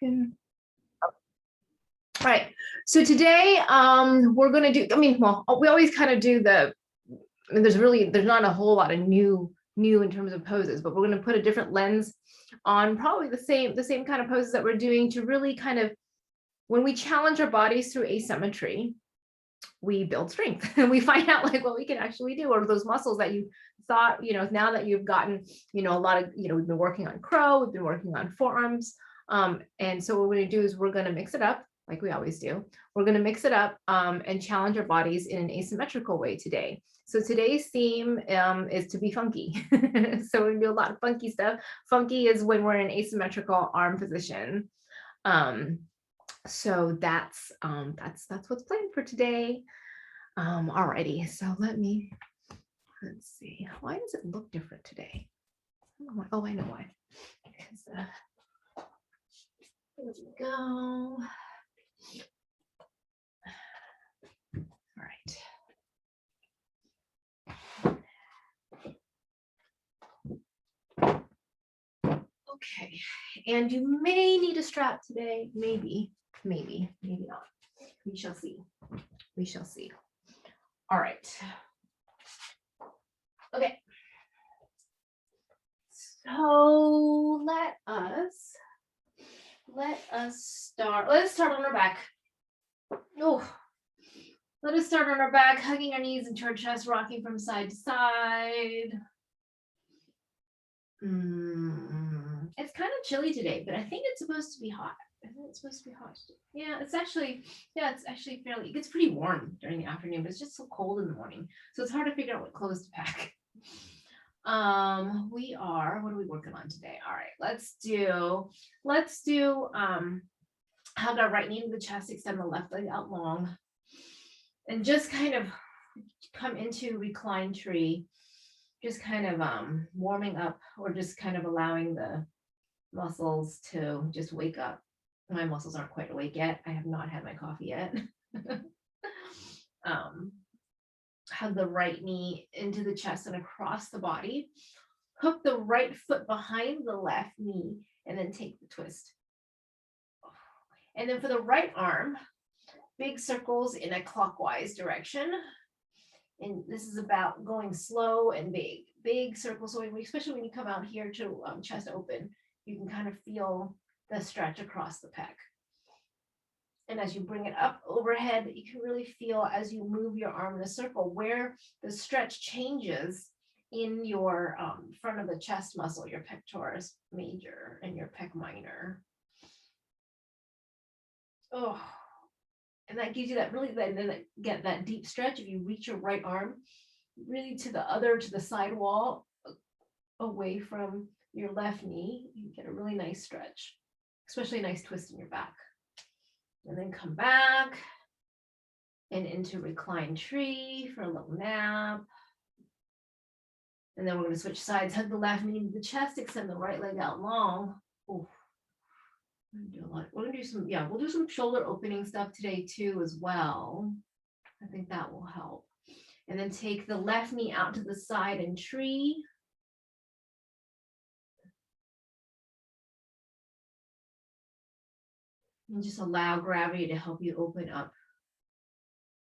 All right. So today we're going to do, well, we always kind of do there's not a whole lot of new in terms of poses, but we're going to put a different lens on probably the same kind of poses that we're doing to really kind of, when we challenge our bodies through asymmetry, we build strength and we find out like what we can actually do, or those muscles that you thought, now that you've gotten, a lot of, we've been working on crow, we've been working on forearms. And so what we're going to do is we're going to mix it up like we always do. We're going to mix it up and challenge our bodies in an asymmetrical way today. So today's theme is to be funky. So we do a lot of funky stuff. Funky is when we're in asymmetrical arm position. So that's what's planned for today. Alrighty, so let's see. Why does it look different today? Oh, I know why. Because there we go. All right. Okay, and you may need a strap today, maybe not. We shall see. All right. Okay. So let us start. Let's start on our back. Oh, let us start on our back, hugging our knees into our chest, rocking from side to side. It's kind of chilly today, but I think it's supposed to be hot. Yeah, it's actually fairly, it gets pretty warm during the afternoon, but it's just so cold in the morning. So it's hard to figure out what clothes to pack. What are we working on today? All right, let's do hug our right knee to the chest, extend the left leg out long, and just kind of come into reclined tree, just kind of warming up, or just kind of allowing the muscles to just wake up. My muscles aren't quite awake yet. I have not had my coffee yet. Hug the right knee into the chest and across the body. Hook the right foot behind the left knee and then take the twist. And then for the right arm, big circles in a clockwise direction. And this is about going slow and big circles. So especially when you come out here to chest open, you can kind of feel the stretch across the pec. And as you bring it up overhead, you can really feel as you move your arm in a circle where the stretch changes in your front of the chest muscle, your pectoris major and your pec minor. Oh, and that gives you that really, get that deep stretch. If you reach your right arm really to the side wall, away from your left knee, you get a really nice stretch, especially a nice twist in your back. And then come back and into reclined tree for a little nap. And then we're going to switch sides, hug the left knee to the chest, extend the right leg out long. Ooh. We're going to do some, we'll do some shoulder opening stuff today too as well. I think that will help. And then take the left knee out to the side and tree. And just allow gravity to help you open up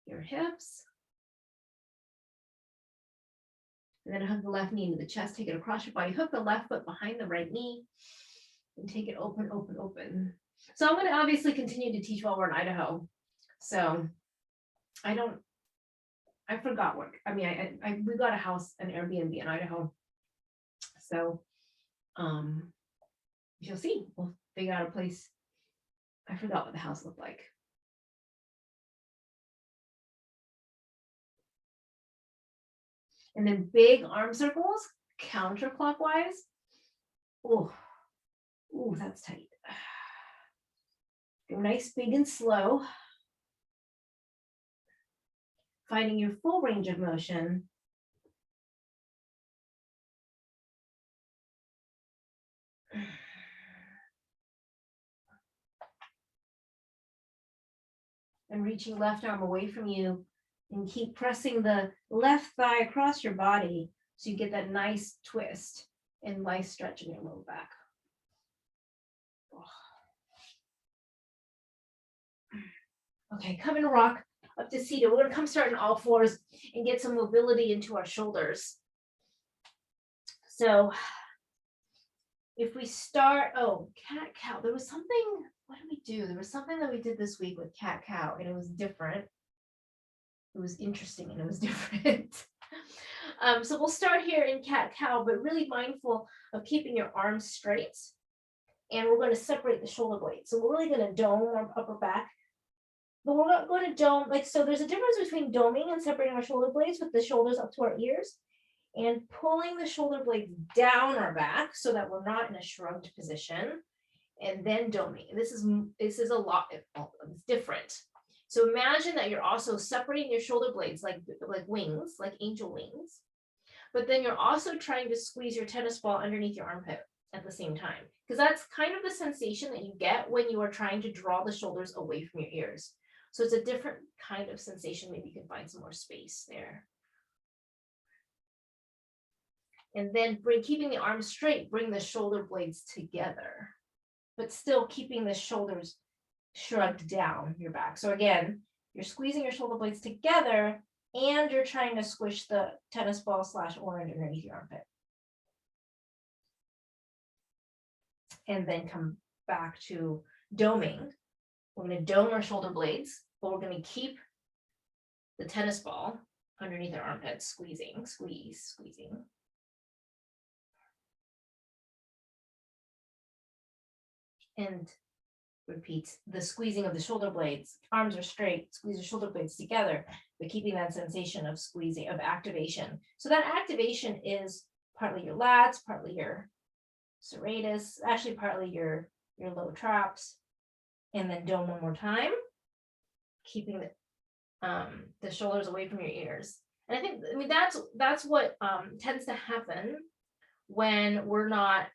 your hips. And then hug the left knee into the chest, take it across your body, hook the left foot behind the right knee, and take it open, open, open. So I'm going to obviously continue to teach while we're in Idaho. So I forgot what, we got a house, an Airbnb in Idaho. So you'll see, we'll figure out a place. I forgot what the house looked like. And then big arm circles, counterclockwise. Oh, that's tight. Go nice, big and slow. Finding your full range of motion. And reaching left arm away from you, and keep pressing the left thigh across your body so you get that nice twist and nice stretch in your low back. Okay, come and rock up to seated. We're gonna come start in all fours and get some mobility into our shoulders. So if we start, oh, cat cow, there was something, what did we do? There was something that we did this week with cat cow and it was different. It was interesting and it was different. So we'll start here in cat cow, but really mindful of keeping your arms straight. And we're going to separate the shoulder blades. So we're really going to dome our upper back. But we're not going to dome, like, so there's a difference between doming and separating our shoulder blades with the shoulders up to our ears and pulling the shoulder blades down our back so that we're not in a shrugged position and then doming. And this is a lot, it's different. So imagine that you're also separating your shoulder blades like wings, like angel wings, but then you're also trying to squeeze your tennis ball underneath your armpit at the same time, because that's kind of the sensation that you get when you are trying to draw the shoulders away from your ears. So it's a different kind of sensation. Maybe you can find some more space there. And then keeping the arms straight, bring the shoulder blades together, but still keeping the shoulders shrugged down your back. So again, you're squeezing your shoulder blades together and you're trying to squish the tennis ball / orange underneath your armpit. And then come back to doming. We're going to dome our shoulder blades, but we're going to keep the tennis ball underneath our armpit, squeezing. And repeat the squeezing of the shoulder blades. Arms are straight, squeeze your shoulder blades together, but keeping that sensation of squeezing, of activation. So that activation is partly your lats, partly your serratus, actually partly your low traps, and then dome one more time, keeping the shoulders away from your ears. And I mean that's what tends to happen when we're not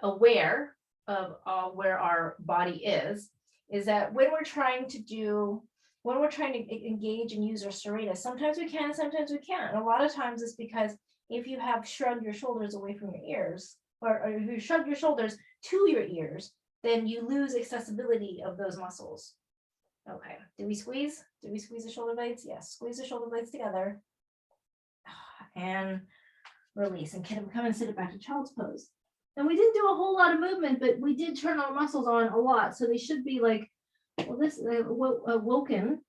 aware of where our body is that when we're trying to engage and use our serratus, sometimes we can, sometimes we can't. And a lot of times it's because if you have shrugged your shoulders away from your ears, or if you shrug your shoulders to your ears, then you lose accessibility of those muscles. Okay, did we squeeze? Did we squeeze the shoulder blades? Yes, squeeze the shoulder blades together. And release, and come and sit it back to child's pose. And we didn't do a whole lot of movement, but we did turn our muscles on a lot. So they should be like, well, this woken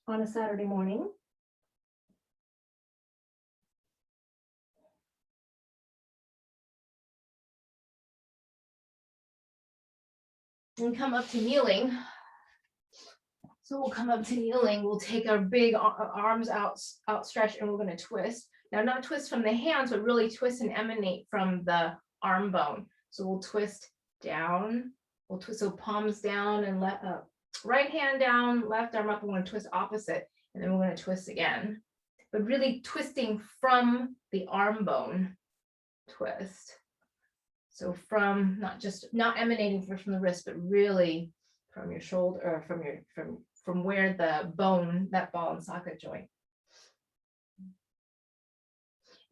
on a Saturday morning. And come up to kneeling. So we'll come up to kneeling. We'll take our big arms outstretched, and we're going to twist. Now, not twist from the hands, but really twist and emanate from the arm bone. So we'll twist down. We'll twist, so palms down and right hand down, left arm up. We're going to twist opposite, and then we're going to twist again. But really twisting from the arm bone twist. So from not emanating from the wrist, but really from your shoulder, or from where the bone, that ball and socket joint.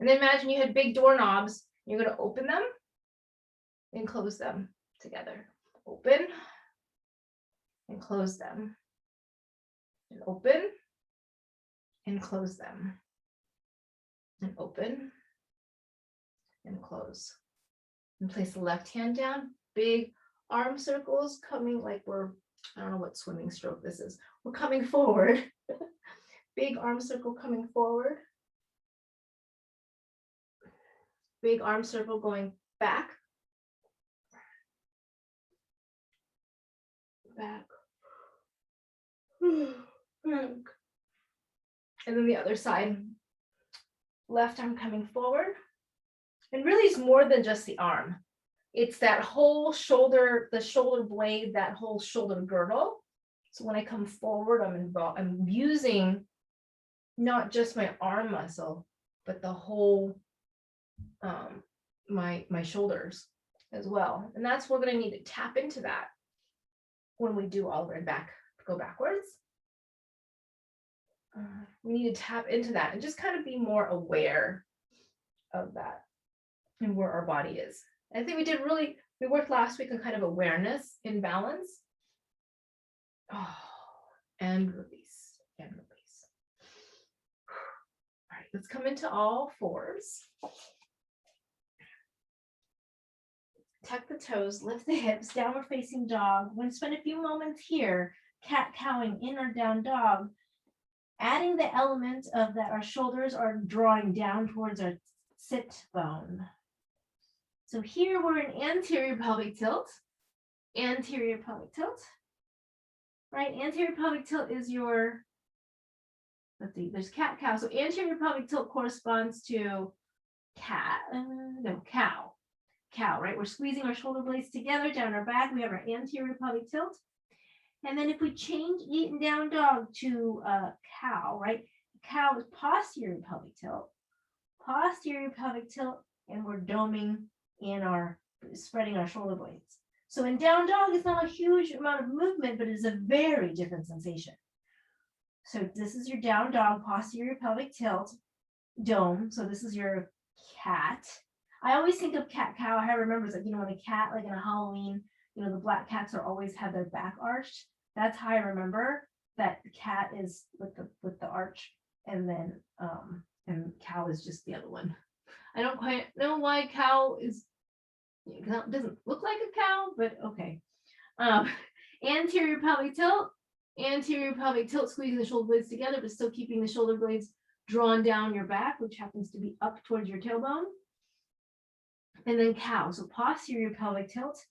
And then imagine you had big doorknobs. You're going to open them and close them together. Open and close them. And open and close them. And open and close. And place the left hand down. Big arm circles coming like I don't know what swimming stroke this is. We're coming forward. Big arm circle coming forward. Big arm circle going back. Back. And then the other side. Left arm coming forward. And really it's more than just the arm. It's that whole shoulder, the shoulder blade, that whole shoulder girdle. So when I come forward, I'm using not just my arm muscle, but the whole my shoulders as well. And that's we're going to need to tap into that when we do all the way back, go backwards. We need to tap into that and just kind of be more aware of that and where our body is. I think we worked last week on kind of awareness in balance. Oh, and release, and release. All right, let's come into all fours. Tuck the toes, lift the hips, downward facing dog. We're going to spend a few moments here, cat cowing in or down dog, adding the element of that our shoulders are drawing down towards our sit bone. So here we're in anterior pelvic tilt, right? Anterior pelvic tilt is your, let's see, there's cat cow. So anterior pelvic tilt corresponds to cow, right? We're squeezing our shoulder blades together down our back. We have our anterior pelvic tilt. And then if we change eating down dog to cow, right? Cow is posterior pelvic tilt, and we're doming in our, spreading our shoulder blades. So in down dog, it's not a huge amount of movement, but it's a very different sensation. So this is your down dog, posterior pelvic tilt, dome. So this is your cat. I always think of cat cow. I remember it's like, when a cat, like in a Halloween, the black cats are always have their back arched. That's how I remember that the cat is with the arch, and then and cow is just the other one. I don't quite know why cow is, it doesn't look like a cow, but okay. Anterior pelvic tilt, squeezing the shoulder blades together, but still keeping the shoulder blades drawn down your back, which happens to be up towards your tailbone. And then cow, so posterior pelvic tilt,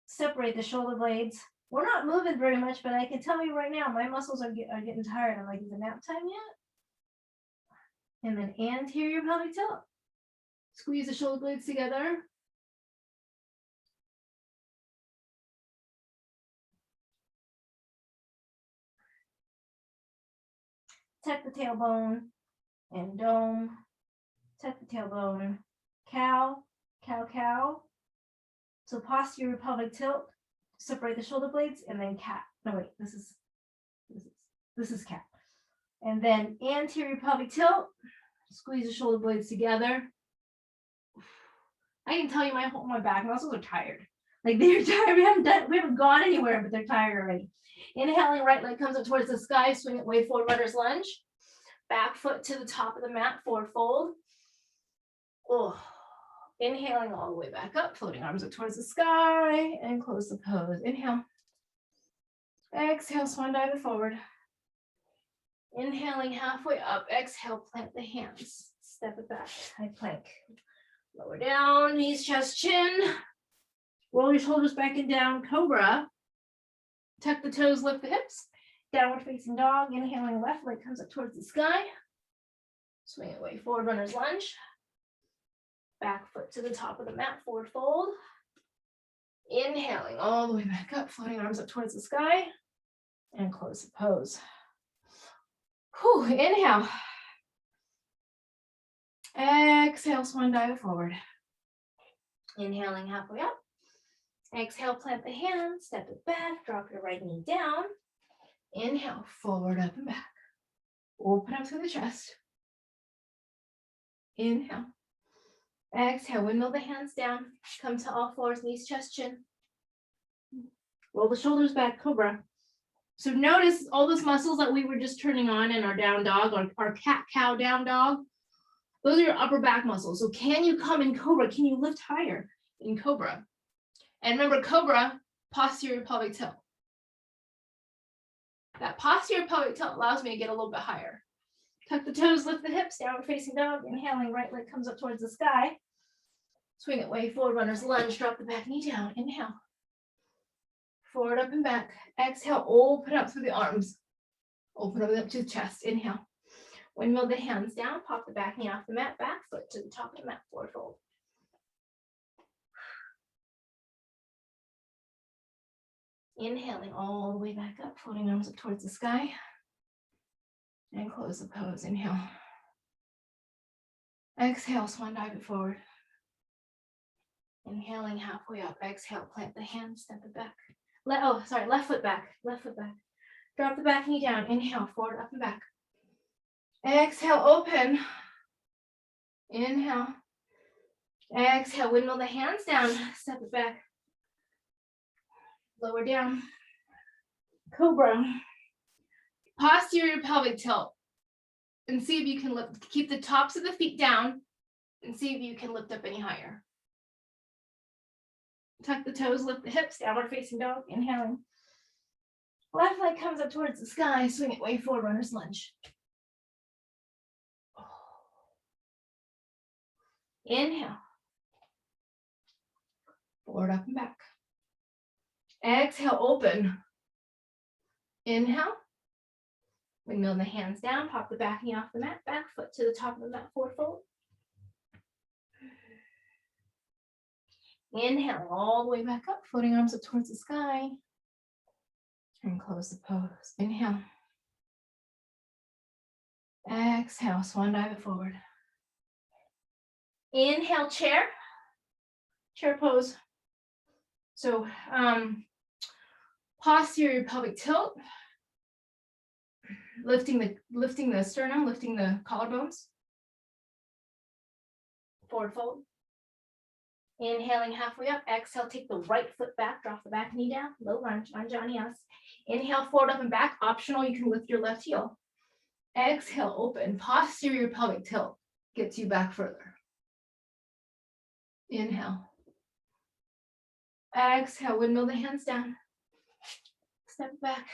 separate the shoulder blades. We're not moving very much, but I can tell you right now, my muscles are getting tired. I'm like, is it nap time yet? And then anterior pelvic tilt, squeeze the shoulder blades together. Tuck the tailbone and dome, tuck the tailbone, cow. So posterior pelvic tilt, separate the shoulder blades, and then cat. No, wait, this is cat. And then anterior pelvic tilt, squeeze the shoulder blades together. I can tell you my back muscles are tired. Like they're tired. We haven't gone anywhere, but they're tired already. Inhaling, right leg comes up towards the sky, swing it way forward, runner's lunge. Back foot to the top of the mat, forward fold. Oh. Inhaling all the way back up, floating arms up towards the sky, and close the pose. Inhale. Exhale, swan dive it forward. Inhaling halfway up. Exhale, plant the hands. Step it back. High plank. Lower down, knees, chest, chin. Roll your shoulders back and down. Cobra. Tuck the toes, lift the hips. Downward facing dog. Inhaling, left leg comes up towards the sky. Swing it way forward, runner's lunge. Back foot to the top of the mat, forward fold. Inhaling all the way back up, floating arms up towards the sky, and close the pose. Whew, inhale. Exhale, swan dive forward. Inhaling halfway up. Exhale, plant the hands, step it back, drop your right knee down. Inhale, forward, up and back. Open up through the chest. Inhale. Exhale, windmill the hands down. Come to all fours, knees, chest, chin. Roll the shoulders back, cobra. So notice all those muscles that we were just turning on in our down dog, our cat cow down dog. Those are your upper back muscles. So can you come in cobra? Can you lift higher in cobra? And remember, cobra, posterior pelvic tilt. That posterior pelvic tilt allows me to get a little bit higher. Tuck the toes, lift the hips, downward facing dog. Inhaling, right leg comes up towards the sky. Swing it way forward, runner's lunge, drop the back knee down. Inhale. Forward, up and back. Exhale, open up through the arms. Open up to the chest. Inhale. Windmill the hands down, pop the back knee off the mat, back foot to the top of the mat, forward fold. Inhaling all the way back up, floating arms up towards the sky. And close the pose. Inhale. Exhale, swan dive it forward. Inhaling halfway up. Exhale, plant the hands, step it back. Left foot back. Drop the back knee down. Inhale, forward, up and back. Exhale, open. Inhale. Exhale, windmill the hands down, step it back. Lower down. Cobra. posterior pelvic tilt. And see if you can lift, keep the tops of the feet down and see if you can lift up any higher. Tuck the toes, lift the hips, downward facing dog, inhaling. Left leg comes up towards the sky, swing it way forward, runner's lunge. Inhale. Forward, up and back. Exhale, open. Inhale. Windmill the hands down, pop the back knee off the mat, back foot to the top of the mat, forward fold. Inhaling all the way back up, floating arms up towards the sky. And close the pose. Inhale. Exhale, swan dive it forward. Inhale, chair. Chair pose. So posterior pelvic tilt. Lifting the sternum, lifting the collarbones. Forward fold. Inhaling halfway up. Exhale, take the right foot back, drop the back knee down, low lunge, Anjani-as. Inhale, forward, up and back. Optional, you can lift your left heel. Exhale, open. Posterior pelvic tilt gets you back further. Inhale. Exhale, windmill the hands down. Step back.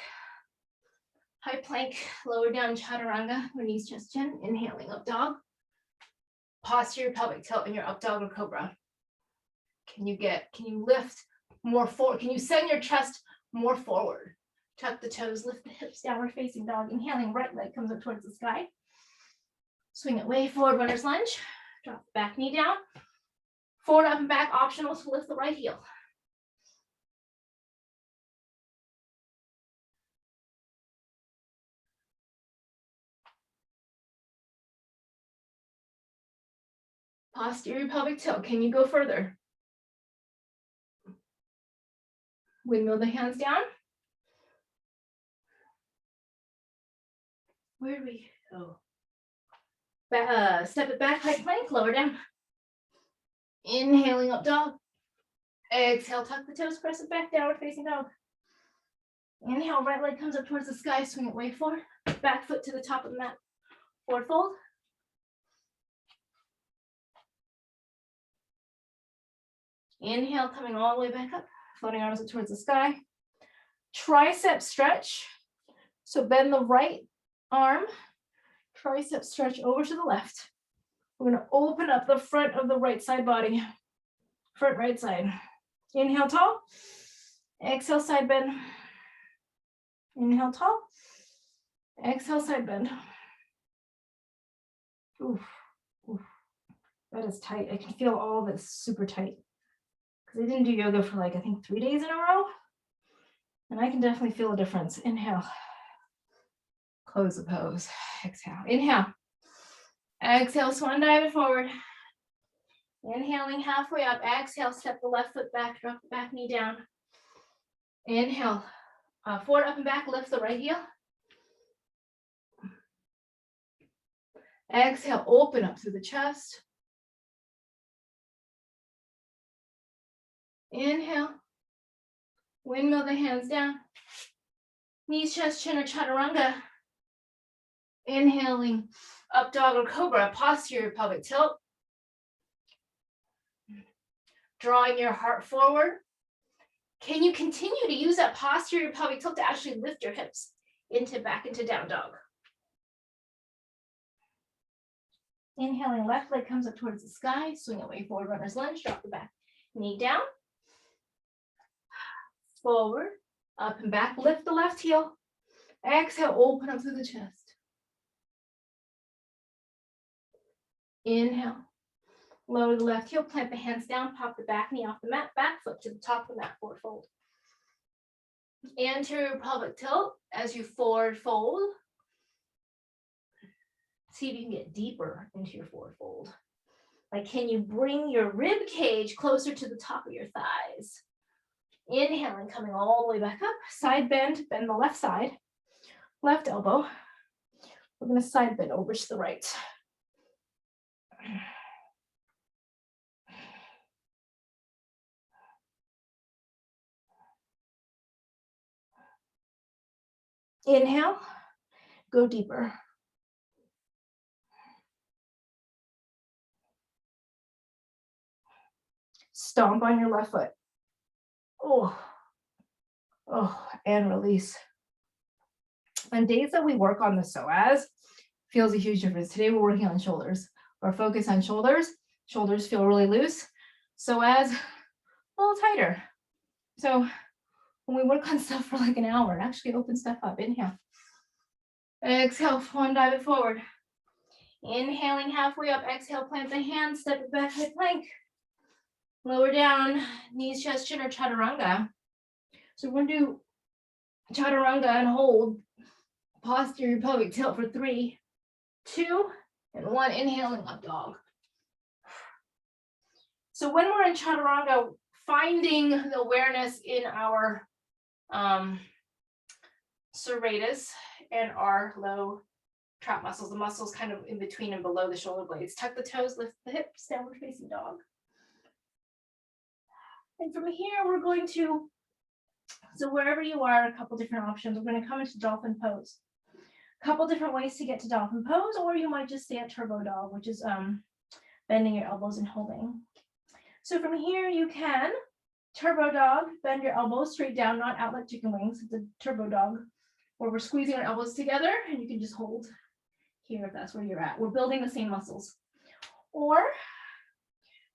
High plank, lower down chaturanga, or knees, chest, chin. Inhaling, up dog. Posterior pelvic tilt in your up dog or cobra. Can you lift more forward? Can you send your chest more forward? Tuck the toes, lift the hips, downward facing dog. Inhaling, right leg comes up towards the sky. Swing it way forward, runner's lunge. Drop the back knee down. Forward, up and back, optional to lift the right heel. Posterior pelvic tilt, can you go further? Windmill the hands down. Where do we go? Step it back, high plank, lower down. Inhaling, up dog. Exhale, tuck the toes, press it back, downward facing dog. Inhale, right leg comes up towards the sky, swing it way forward. Back foot to the top of the mat, forward fold. Inhale, coming all the way back up, floating arms up towards the sky. Tricep stretch. So bend the right arm, tricep stretch over to the left. We're going to open up the front of the right side body, front right side. Inhale, tall. Exhale, side bend. Inhale, tall. Exhale, side bend. Oof, oof. That is tight. I can feel all this super tight. Because I didn't do yoga for like, I think 3 days in a row. And I can definitely feel a difference. Inhale. Close the pose. Exhale. Inhale. Exhale, swan dive it forward. Inhaling halfway up. Exhale, step the left foot back, drop the back knee down. Inhale. Forward, up and back, lift the right heel. Exhale, open up through the chest. Inhale. Windmill the hands down. Knees, chest, chin, or chaturanga. Inhaling, up dog or cobra, posterior pelvic tilt. Drawing your heart forward. Can you continue to use that posterior pelvic tilt to actually lift your hips back into down dog? Inhaling, left leg comes up towards the sky, swing away forward, runner's lunge, drop the back knee down. Forward, up and back, lift the left heel. Exhale, open up through the chest. Inhale, lower the left heel, plant the hands down, pop the back knee off the mat, back foot to the top of the mat, forward fold. Anterior pelvic tilt as you forward fold. See if you can get deeper into your forward fold. Like, can you bring your rib cage closer to the top of your thighs? Inhaling, coming all the way back up. Side bend, bend the left side. Left elbow. We're going to side bend over to the right. Inhale. Go deeper. Stomp on your left foot. Oh, and release. On days that we work on the psoas, feels a huge difference. Today we're working on shoulders. Our focus on shoulders. Shoulders feel really loose. Psoas, a little tighter. So when we work on stuff for like an hour, it actually opens stuff up. Inhale. Exhale, one dive it forward. Inhaling halfway up, exhale, plant the hands, step it back, hip plank. Lower down, knees, chest, chin, or chaturanga. So we're gonna do chaturanga and hold. Posterior pelvic tilt for 3, 2, and 1. Inhaling up dog. So when we're in chaturanga, finding the awareness in our serratus and our low trap muscles, the muscles kind of in between and below the shoulder blades. Tuck the toes, lift the hips, downward facing dog. And from here, we're going to, so wherever you are, a couple different options. We're going to come into dolphin pose. A couple different ways to get to dolphin pose, or you might just stay at turbo dog, which is bending your elbows and holding. So from here, you can turbo dog, bend your elbows straight down, not out like chicken wings. It's a turbo dog, where we're squeezing our elbows together, and you can just hold here if that's where you're at. We're building the same muscles. Or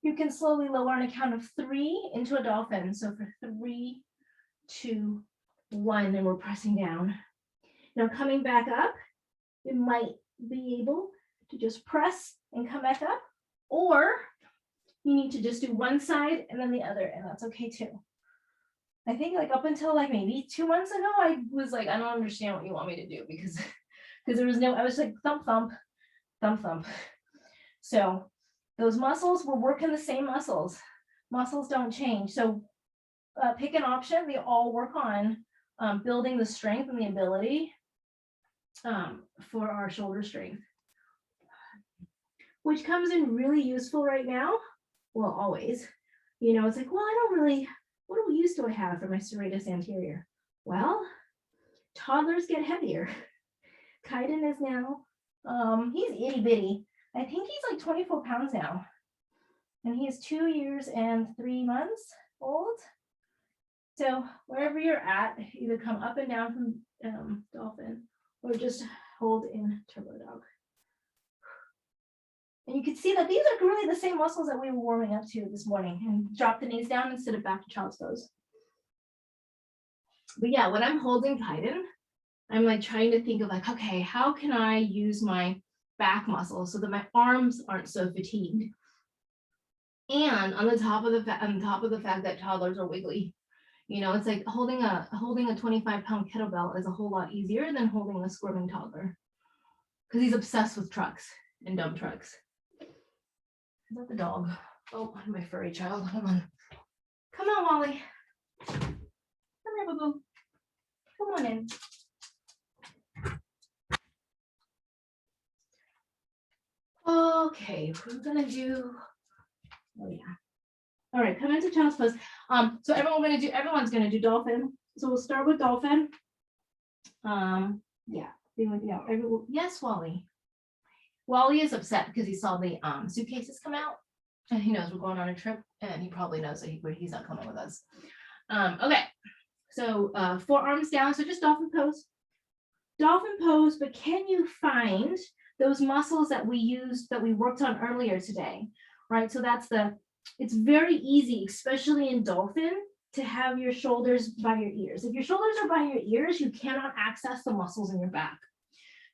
you can slowly lower on a count of 3 into a dolphin. So for 3, 2, 1, and we're pressing down. Now coming back up, you might be able to just press and come back up, or you need to just do one side and then the other, and that's okay too. I think like up until like maybe 2 months ago, I was like, I don't understand what you want me to do, because there was no, I was like thump, thump, thump, thump. So those muscles, we're working the same muscles. Muscles don't change. So pick an option. They all work on building the strength and the ability for our shoulder strength, which comes in really useful right now. Well, always, you know, it's like, well, I don't really, what use do I have for my serratus anterior? Well, toddlers get heavier. Kaiden is now, he's itty bitty. I think he's like 24 pounds now. And he is 2 years and 3 months old. So wherever you're at, either come up and down from dolphin, or just hold in turbo dog. And you can see that these are really the same muscles that we were warming up to this morning. And drop the knees down and sit it back to child's pose. But yeah, when I'm holding Kaiden, I'm like trying to think of like, okay, how can I use my back muscles so that my arms aren't so fatigued? And on the top of the fact that toddlers are wiggly, you know, it's like holding a 25-pound kettlebell is a whole lot easier than holding a squirming toddler, because he's obsessed with trucks and dump trucks. Is that the dog? Oh, my furry child. Hold on. Come on, Wally. Come here, boo-boo. Come on in. Okay, we're gonna do. Oh yeah. All right, come into child's pose. So everyone's gonna do dolphin. So we'll start with dolphin. Yeah. Yes, Wally. Wally is upset because he saw the suitcases come out, and he knows we're going on a trip, and he probably knows that he's not coming with us. Okay, so forearms down, so just dolphin pose. Dolphin pose, but can you find those muscles that we worked on earlier today, right? So it's very easy, especially in dolphin, to have your shoulders by your ears. If your shoulders are by your ears, you cannot access the muscles in your back.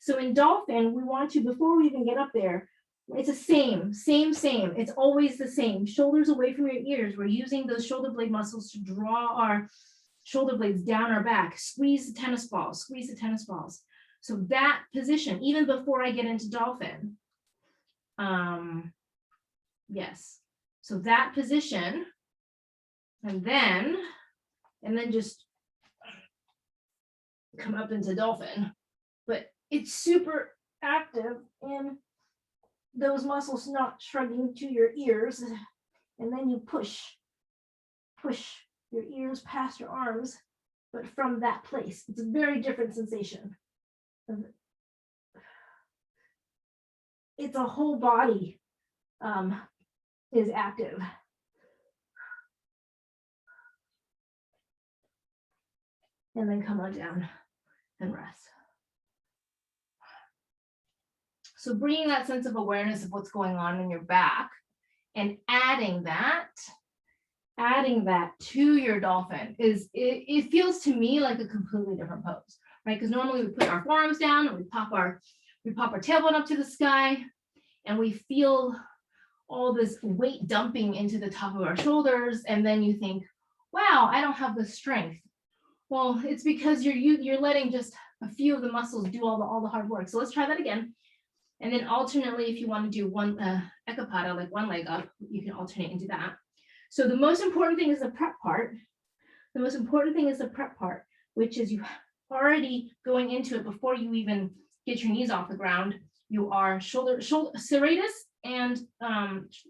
So in dolphin, we want to, before we even get up there, it's the same. It's always the same. Shoulders away from your ears. We're using those shoulder blade muscles to draw our shoulder blades down our back. Squeeze the tennis balls. So that position, even before I get into dolphin. Yes. So that position, and then just come up into dolphin. But it's super active in those muscles not shrugging to your ears, and then you push your ears past your arms, but from that place. It's a very different sensation it's a whole body is active. And then come on down and rest. So bringing that sense of awareness of what's going on in your back and adding that to your dolphin it feels to me like a completely different pose, right? Because normally we put our forearms down and we pop our tailbone up to the sky and we feel all this weight dumping into the top of our shoulders. And then you think, wow, I don't have the strength. Well, it's because you're letting just a few of the muscles do all the hard work. So let's try that again. And then alternately, if you want to do one ekapada, like one leg up, you can alternate and do that. So the most important thing is the prep part. The most important thing is the prep part, which is you already going into it before you even get your knees off the ground. You are shoulder serratus and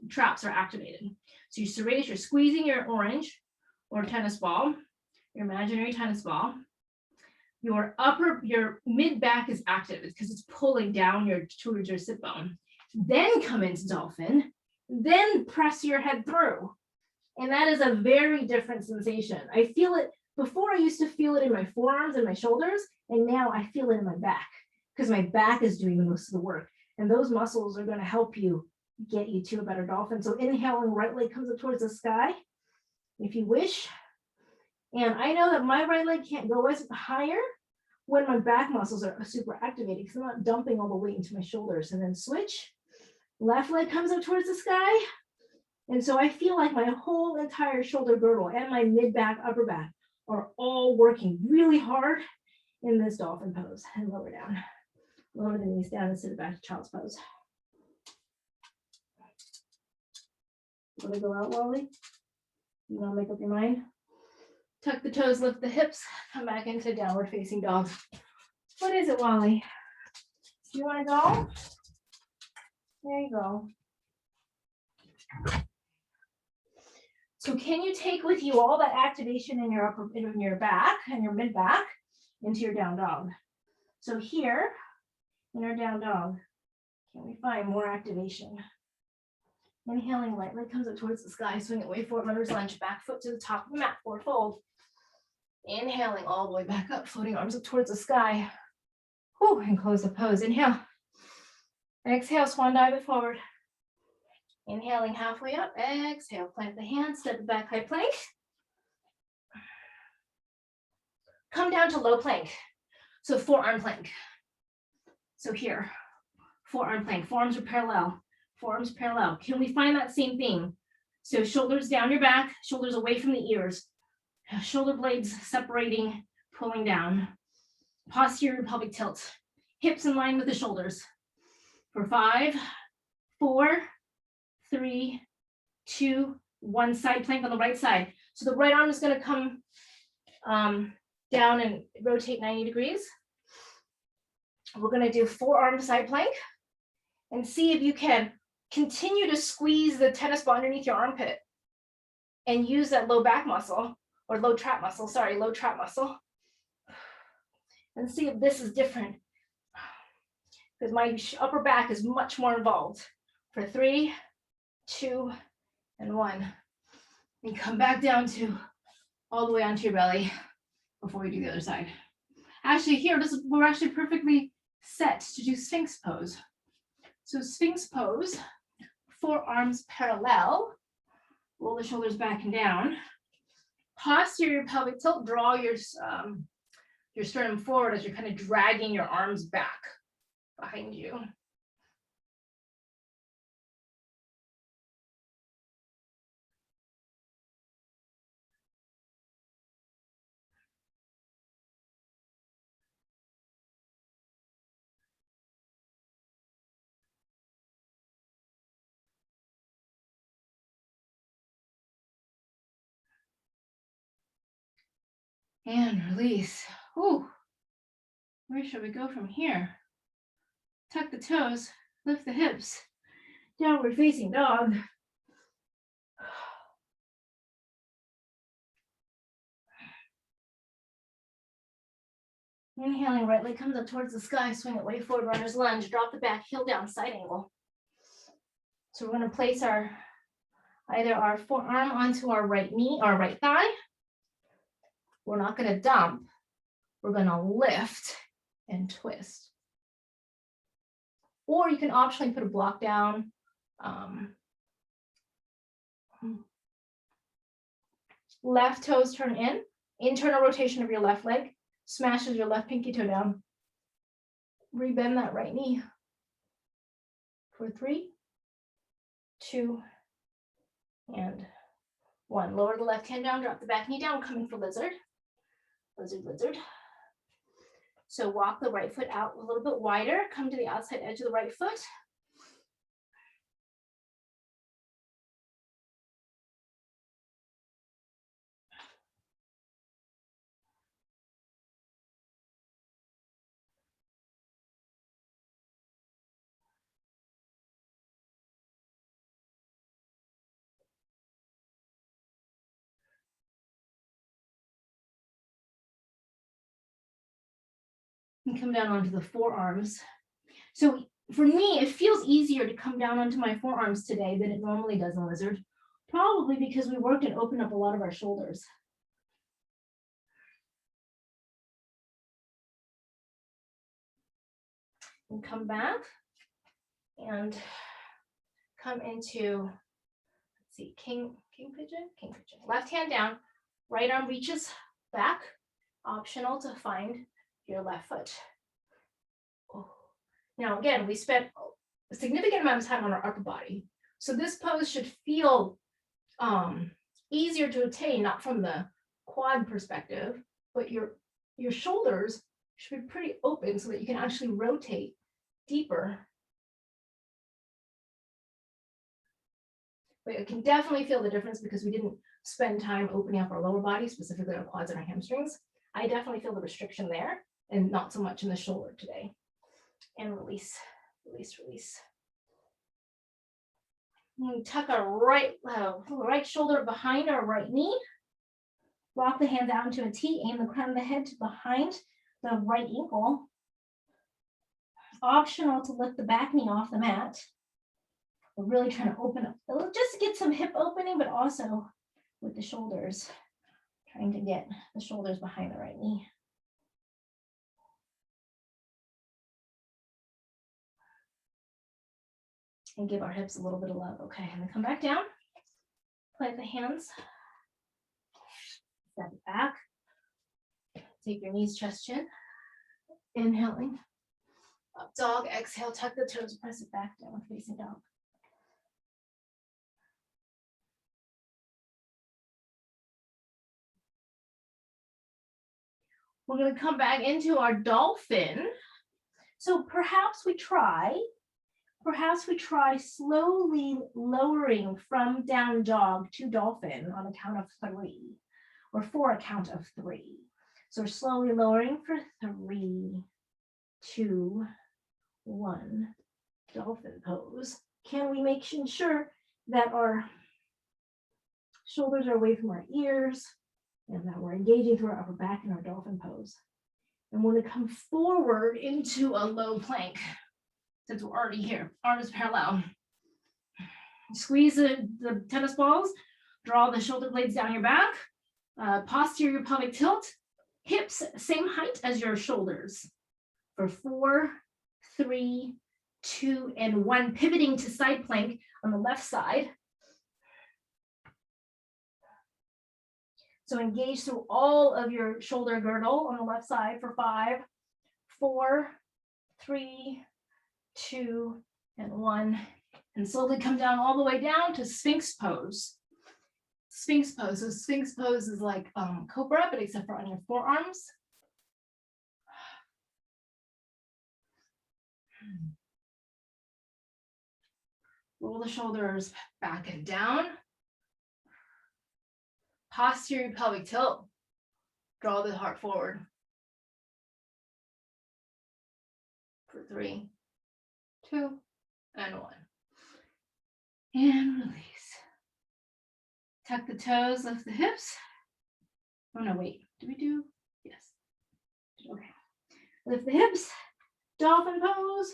traps are activated. So you serratus, you're squeezing your orange or tennis ball, your imaginary tennis ball. Your mid back is active because it's pulling down towards your sit bone. Then come into dolphin, then press your head through. And that is a very different sensation. I feel it before. I used to feel it in my forearms and my shoulders, and now I feel it in my back because my back is doing most of the work. And those muscles are going to help you get you to a better dolphin. So inhaling, right leg comes up towards the sky, if you wish. And I know that my right leg can't go as higher when my back muscles are super activated because I'm not dumping all the weight into my shoulders. And then switch, left leg comes up towards the sky. And so I feel like my whole entire shoulder girdle and my mid back, upper back are all working really hard in this dolphin pose. And lower down, lower the knees down and sit back to child's pose. Want to go out, Wally? You want to make up your mind? Tuck the toes, lift the hips, come back into downward facing dog. What is it, Wally? Do you want to go? There you go. So can you take with you all that activation in your back and your mid back into your down dog? So here in our down dog, can we find more activation? Inhaling, right leg comes up towards the sky, swing it way forward, runner's lunge, back foot to the top of the mat, forward fold. Inhaling all the way back up, floating arms up towards the sky. Whew, and close the pose. Inhale. Exhale, swan dive it forward. Inhaling halfway up, exhale, plant the hands, step back, high plank. Come down to low plank. So forearm plank. So here, forearm plank, forearms are parallel, forearms parallel. Can we find that same thing? So shoulders down your back, shoulders away from the ears, shoulder blades separating, pulling down. Posterior pelvic tilt, hips in line with the shoulders. For 5, 4, 3, 2, 1, side plank on the right side. So the right arm is going to come down and rotate 90 degrees. We're going to do forearm side plank and see if you can continue to squeeze the tennis ball underneath your armpit and use that low back muscle or low trap muscle, and see if this is different because my upper back is much more involved. For 3, 2, and 1, and come back down to all the way onto your belly before we do the other side. Actually, here, we're actually perfectly set to do Sphinx pose. So Sphinx pose, forearms parallel, roll the shoulders back and down. Posterior pelvic tilt, draw your sternum forward as you're kind of dragging your arms back behind you. And release. Ooh. Where should we go from here? Tuck the toes, lift the hips, downward facing dog. Inhaling, right leg comes up towards the sky, swing it way forward, runner's lunge, drop the back, heel down, side angle. So we're going to place either our forearm onto our right knee or right thigh. We're not going to dump. We're going to lift and twist. Or you can optionally put a block down. Left toes turn in, internal rotation of your left leg, smashes your left pinky toe down. Rebend that right knee for 3, 2, and 1. Lower the left hand down, drop the back knee down, coming for lizard. Lizard, lizard. So walk the right foot out a little bit wider, come to the outside edge of the right foot. And come down onto the forearms. So for me, it feels easier to come down onto my forearms today than it normally does in lizard, probably because we worked and opened up a lot of our shoulders. And come back and come into, let's see, king pigeon. Left hand down, right arm reaches back, optional to find your left foot. Oh. Now again, we spent a significant amount of time on our upper body. So this pose should feel easier to attain, not from the quad perspective, but your shoulders should be pretty open so that you can actually rotate deeper. But you can definitely feel the difference because we didn't spend time opening up our lower body, specifically our quads and our hamstrings. I definitely feel the restriction there and not so much in the shoulder today. And release, release, release. We tuck our right shoulder behind our right knee. Walk the hands out into a T, aim the crown of the head to behind the right ankle. Optional to lift the back knee off the mat. We're really trying to open up, just to get some hip opening, but also with the shoulders, trying to get the shoulders behind the right knee. And give our hips a little bit of love. Okay, and then come back down. Plant the hands. Step it back. Take your knees, chest, chin. Inhaling. Up dog, exhale, tuck the toes, press it back down, facing dog. We're going to come back into our dolphin. So perhaps we try slowly lowering from down dog to dolphin on a count of 3, or for a count of 3. So we're slowly lowering for 3, 2, 1, dolphin pose. Can we make sure that our shoulders are away from our ears and that we're engaging through our upper back in our dolphin pose? And we're going to come forward into a low plank. Since we're already here, arms parallel. Squeeze the tennis balls, draw the shoulder blades down your back, posterior pelvic tilt, hips same height as your shoulders. For 4, 3, 2, and 1, pivoting to side plank on the left side. So engage through all of your shoulder girdle on the left side for 5, 4, 3, 2, and 1, and slowly come down all the way down to Sphinx pose. Sphinx pose. So Sphinx pose is like cobra, but except for on your forearms. Roll the shoulders back and down. Posterior pelvic tilt. Draw the heart forward. For 3, 2, and 1. And release. Tuck the toes, lift the hips. Oh no, wait, did we do? Yes. Okay. Lift the hips, dolphin pose.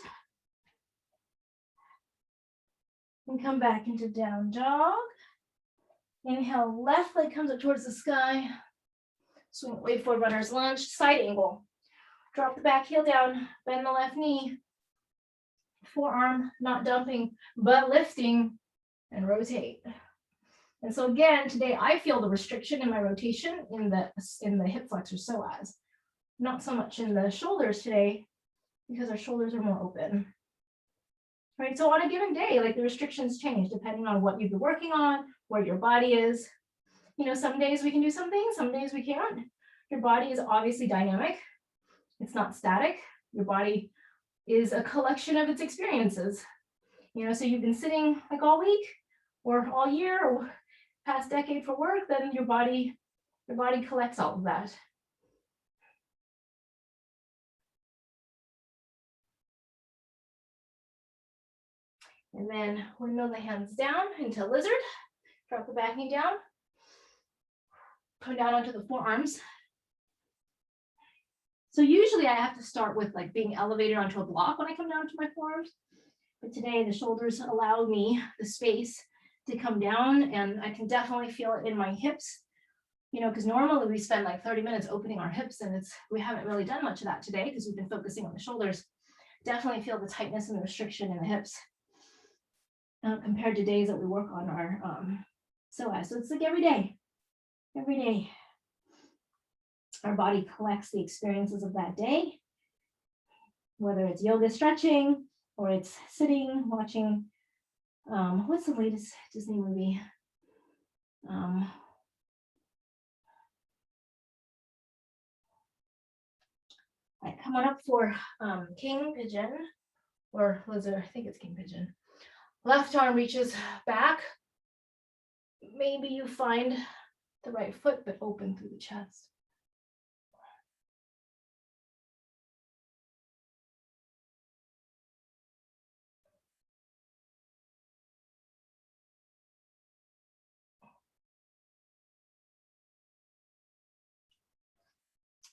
And come back into down dog. Inhale, left leg comes up towards the sky. Swing away forward, runner's lunge, side angle. Drop the back heel down, bend the left knee. Forearm not dumping, but lifting, and rotate. And so again, today I feel the restriction in my rotation in the hip flexor psoas. Not so much in the shoulders today, because our shoulders are more open. Right, so on a given day, like the restrictions change depending on what you've been working on, where your body is. You know, some days we can do something, some days we can't. Your body is obviously dynamic. It's not static. Your body is a collection of its experiences. You know, so you've been sitting like all week or all year or past decade for work, then your body collects all of that. And then windmill the hands down into lizard. Drop the back knee down. Come down onto the forearms. So usually I have to start with like being elevated onto a block when I come down to my forearms. But today the shoulders allow me the space to come down, and I can definitely feel it in my hips. You know, because normally we spend like 30 minutes opening our hips, and we haven't really done much of that today because we've been focusing on the shoulders. Definitely feel the tightness and the restriction in the hips compared to days that we work on our psoas. So it's like every day, our body collects the experiences of that day, whether it's yoga stretching or it's sitting, watching, what's the latest Disney movie? Right, come on up for King Pigeon or lizard, I think it's King Pigeon. Left arm reaches back. Maybe you find the right foot, but open through the chest.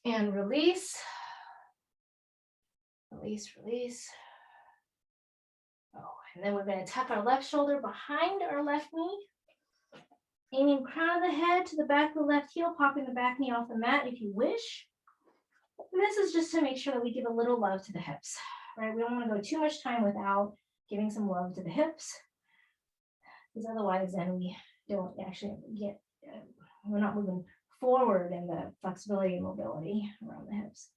And release. Release, release. Oh, and then we're going to tap our left shoulder behind our left knee. Aiming crown of the head to the back of the left heel, popping the back knee off the mat if you wish. And this is just to make sure that we give a little love to the hips, right? We don't want to go too much time without giving some love to the hips, because otherwise then we don't actually get, we're not moving forward in the flexibility and mobility around the hips.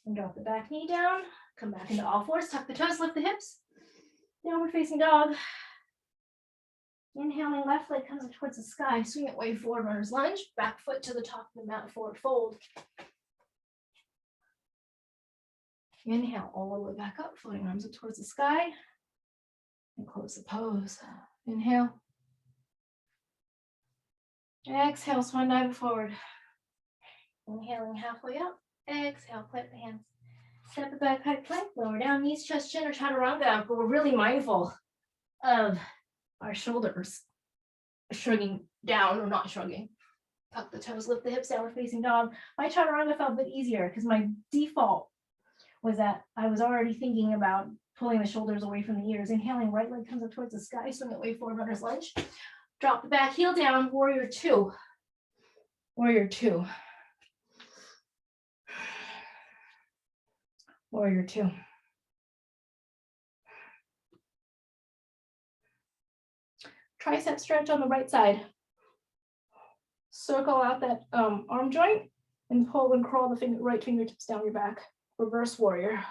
And drop the back knee down, come back into all fours, tuck the toes, lift the hips. Downward facing dog. Inhaling, left leg comes up towards the sky, swing it way forward, runner's lunge, back foot to the top of the mat, forward fold. Inhale, all the way back up, floating arms up towards the sky, and close the pose. Inhale. Exhale, swan dive forward. Inhaling halfway up, exhale, plant the hands. Step it back, high plank, lower down, knees, chest, chin, or chaturanga, but we're really mindful of our shoulders shrugging down or not shrugging. Tuck the toes, lift the hips, downward facing dog. My chaturanga felt a bit easier because my default was that I was already thinking about pulling the shoulders away from the ears. Inhaling, right leg comes up towards the sky, swing it way forward, runner's lunge. Drop the back heel down, warrior two. Warrior two. Warrior two. Tricep stretch on the right side. Circle out that arm joint and pull and crawl the right fingertips down your back. Reverse warrior.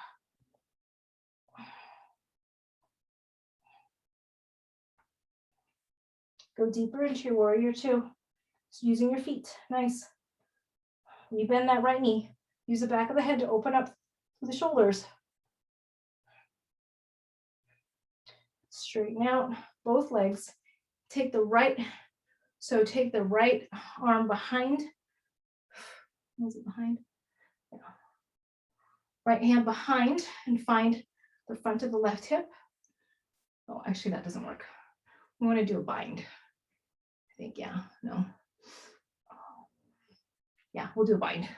Go deeper into your warrior two. Just using your feet. Nice. When you bend that right knee, use the back of the head to open up to the shoulders. Straighten out both legs. Take the right arm behind. Is it behind? Yeah. Right hand behind and find the front of the left hip. Oh, actually that doesn't work. We want to do a bind. I think, yeah, no. Yeah, we'll do a bind.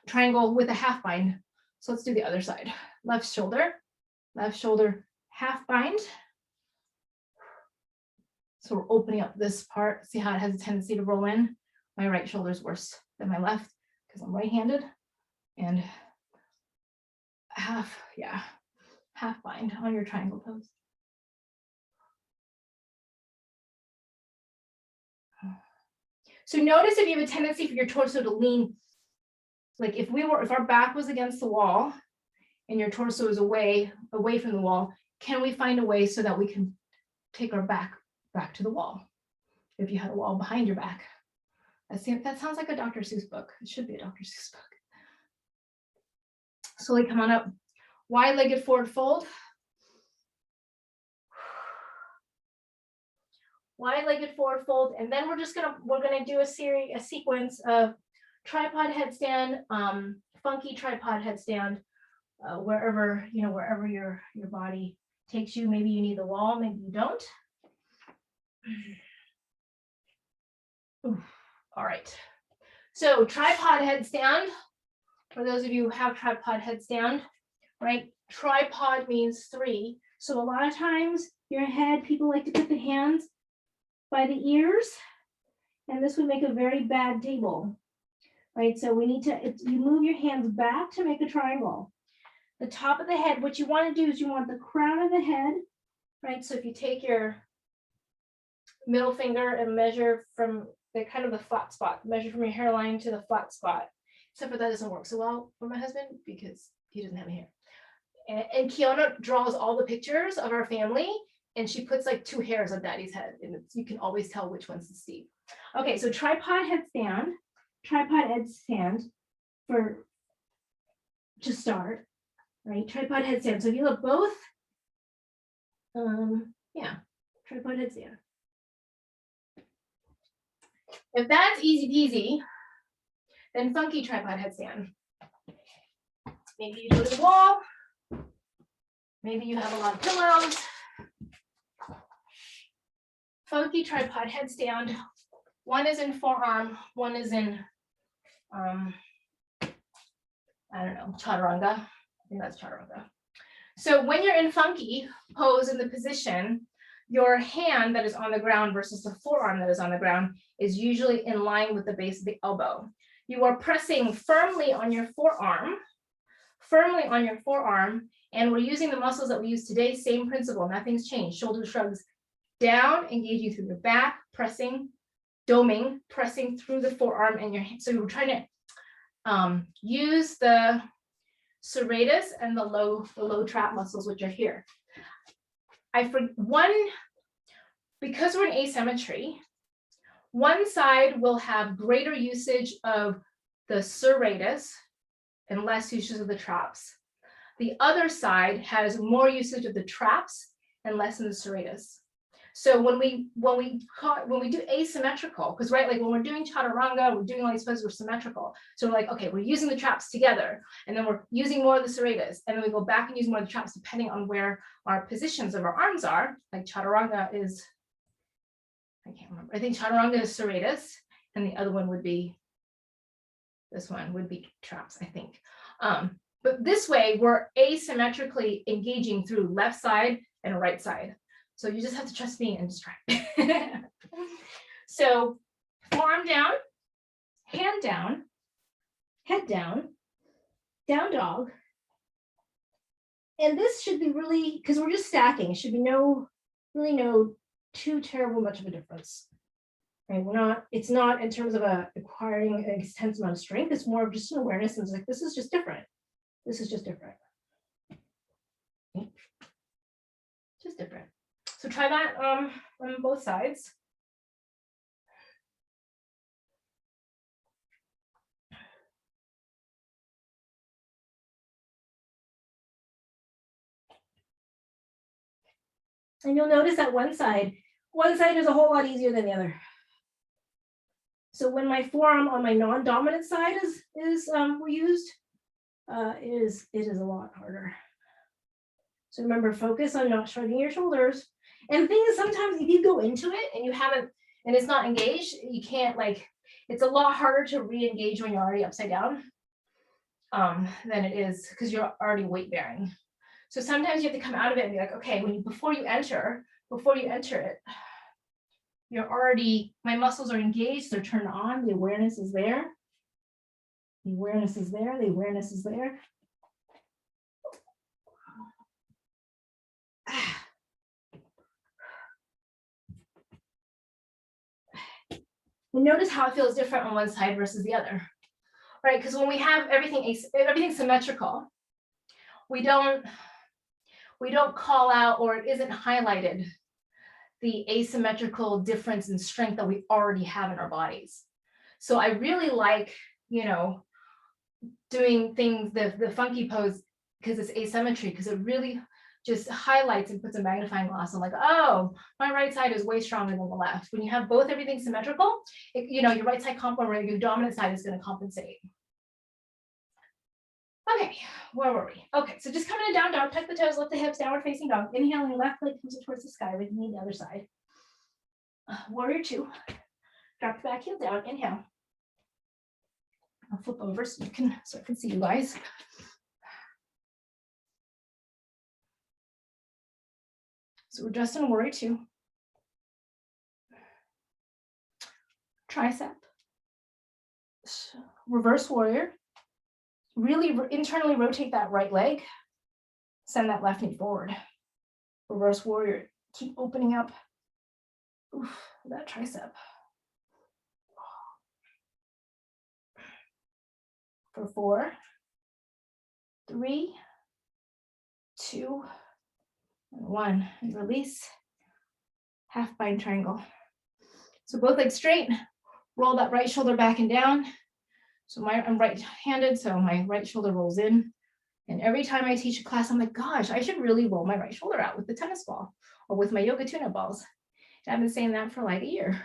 Triangle with a half bind. So let's do the other side. Left shoulder, half bind. So we're opening up this part. See how it has a tendency to roll in? My right shoulder is worse than my left because I'm right-handed. And half bind on your triangle pose. So notice if you have a tendency for your torso to lean, like if our back was against the wall and your torso is away from the wall, can we find a way so that we can take our back to the wall? If you had a wall behind your back. That sounds like a Dr. Seuss book. It should be a Dr. Seuss book. Slowly come on up. Wide-legged forward fold. Wide-legged forward fold, and then we're gonna do a sequence of tripod headstand, funky tripod headstand, wherever your body takes you. Maybe you need the wall, maybe you don't. All right. So tripod headstand. For those of you who have tripod headstand, right? Tripod means 3. So a lot of times your head, people like to put the hands by the ears, and this would make a very bad table, right? So we need to, you move your hands back to make a triangle. The top of the head, what you want to do is you want the crown of the head, right? So if you take your middle finger and measure from the kind of the flat spot, measure from your hairline to the flat spot, except for that doesn't work so well for my husband because he doesn't have hair. And Kiana draws all the pictures of our family, and she puts like 2 hairs on daddy's head, and you can always tell which one's the Steve. Okay, so tripod headstand to start, right? Tripod headstand. So if you look both, tripod headstand. If that's easy peasy, then funky tripod headstand. Maybe you go to the wall. Maybe you have a lot of pillows. Funky tripod headstand. One is in forearm, one is in, I don't know, chaturanga. I think that's chaturanga. So when you're in funky pose in the position, your hand that is on the ground versus the forearm that is on the ground is usually in line with the base of the elbow. You are pressing firmly on your forearm, and we're using the muscles that we use today, same principle, nothing's changed. Shoulder shrugs down, engaging through your back, pressing, doming, pressing through the forearm and your hand. So we're trying to use the serratus and the low trap muscles, which are here. Because we're in asymmetry, one side will have greater usage of the serratus and less usage of the traps. The other side has more usage of the traps and less in the serratus. So when we do asymmetrical, because right, like when we're doing chaturanga, we're doing all these poses, we're symmetrical. So we're like, okay, we're using the traps together, and then we're using more of the serratus, and then we go back and use more of the traps depending on where our positions of our arms are. Like chaturanga is, I can't remember. I think chaturanga is serratus, and the other one would be, this one would be traps, I think. But this way, we're asymmetrically engaging through left side and right side. So you just have to trust me and just try. So forearm down, hand down, head down, down dog. And this should be really, because we're just stacking, it should be really no too terrible much of a difference. Right? It's not in terms of acquiring an intense amount of strength, it's more of just an awareness, and it's like, this is just different. This is just different. Just different. So try that on both sides. And you'll notice that one side is a whole lot easier than the other. So when my forearm on my non-dominant side is used, it is a lot harder. So remember, focus on not shrugging your shoulders. And the thing is, sometimes if you go into it and you haven't, and it's not engaged, you can't, like, It's a lot harder to re-engage when you're already upside down than it is because you're already weight bearing. So sometimes you have to come out of it and be like, okay, before you enter it, you're already, my muscles are engaged, they're turned on, the awareness is there. The awareness is there, the awareness is there. And notice how it feels different on one side versus the other, right? Because when we have everything symmetrical, we don't call out, or it isn't highlighted, the asymmetrical difference in strength that we already have in our bodies. So I really like, doing things, the funky pose, because it's asymmetry, because it really just highlights and puts a magnifying glass on, like, oh, my right side is way stronger than the left. When you have both everything symmetrical, your right side complement, your dominant side is going to compensate. Okay, where were we? Okay, so just coming in down dog, tuck the toes, lift the hips, downward facing dog. Inhale, your left leg comes towards the sky with knee the other side. Warrior two. Drop the back heel down. Inhale. I'll flip over so I can see you guys. So we're just in warrior two. Tricep. Reverse warrior. Really internally rotate that right leg. Send that left knee forward. Reverse warrior. Keep opening up. Oof, that tricep. For 4, 3, 2, and 1. And release. Half bind triangle. So both legs straight. Roll that right shoulder back and down. So I'm right-handed, so my right shoulder rolls in. And every time I teach a class, I'm like, gosh, I should really roll my right shoulder out with the tennis ball or with my yoga tune-up balls. And I've been saying that for like a year.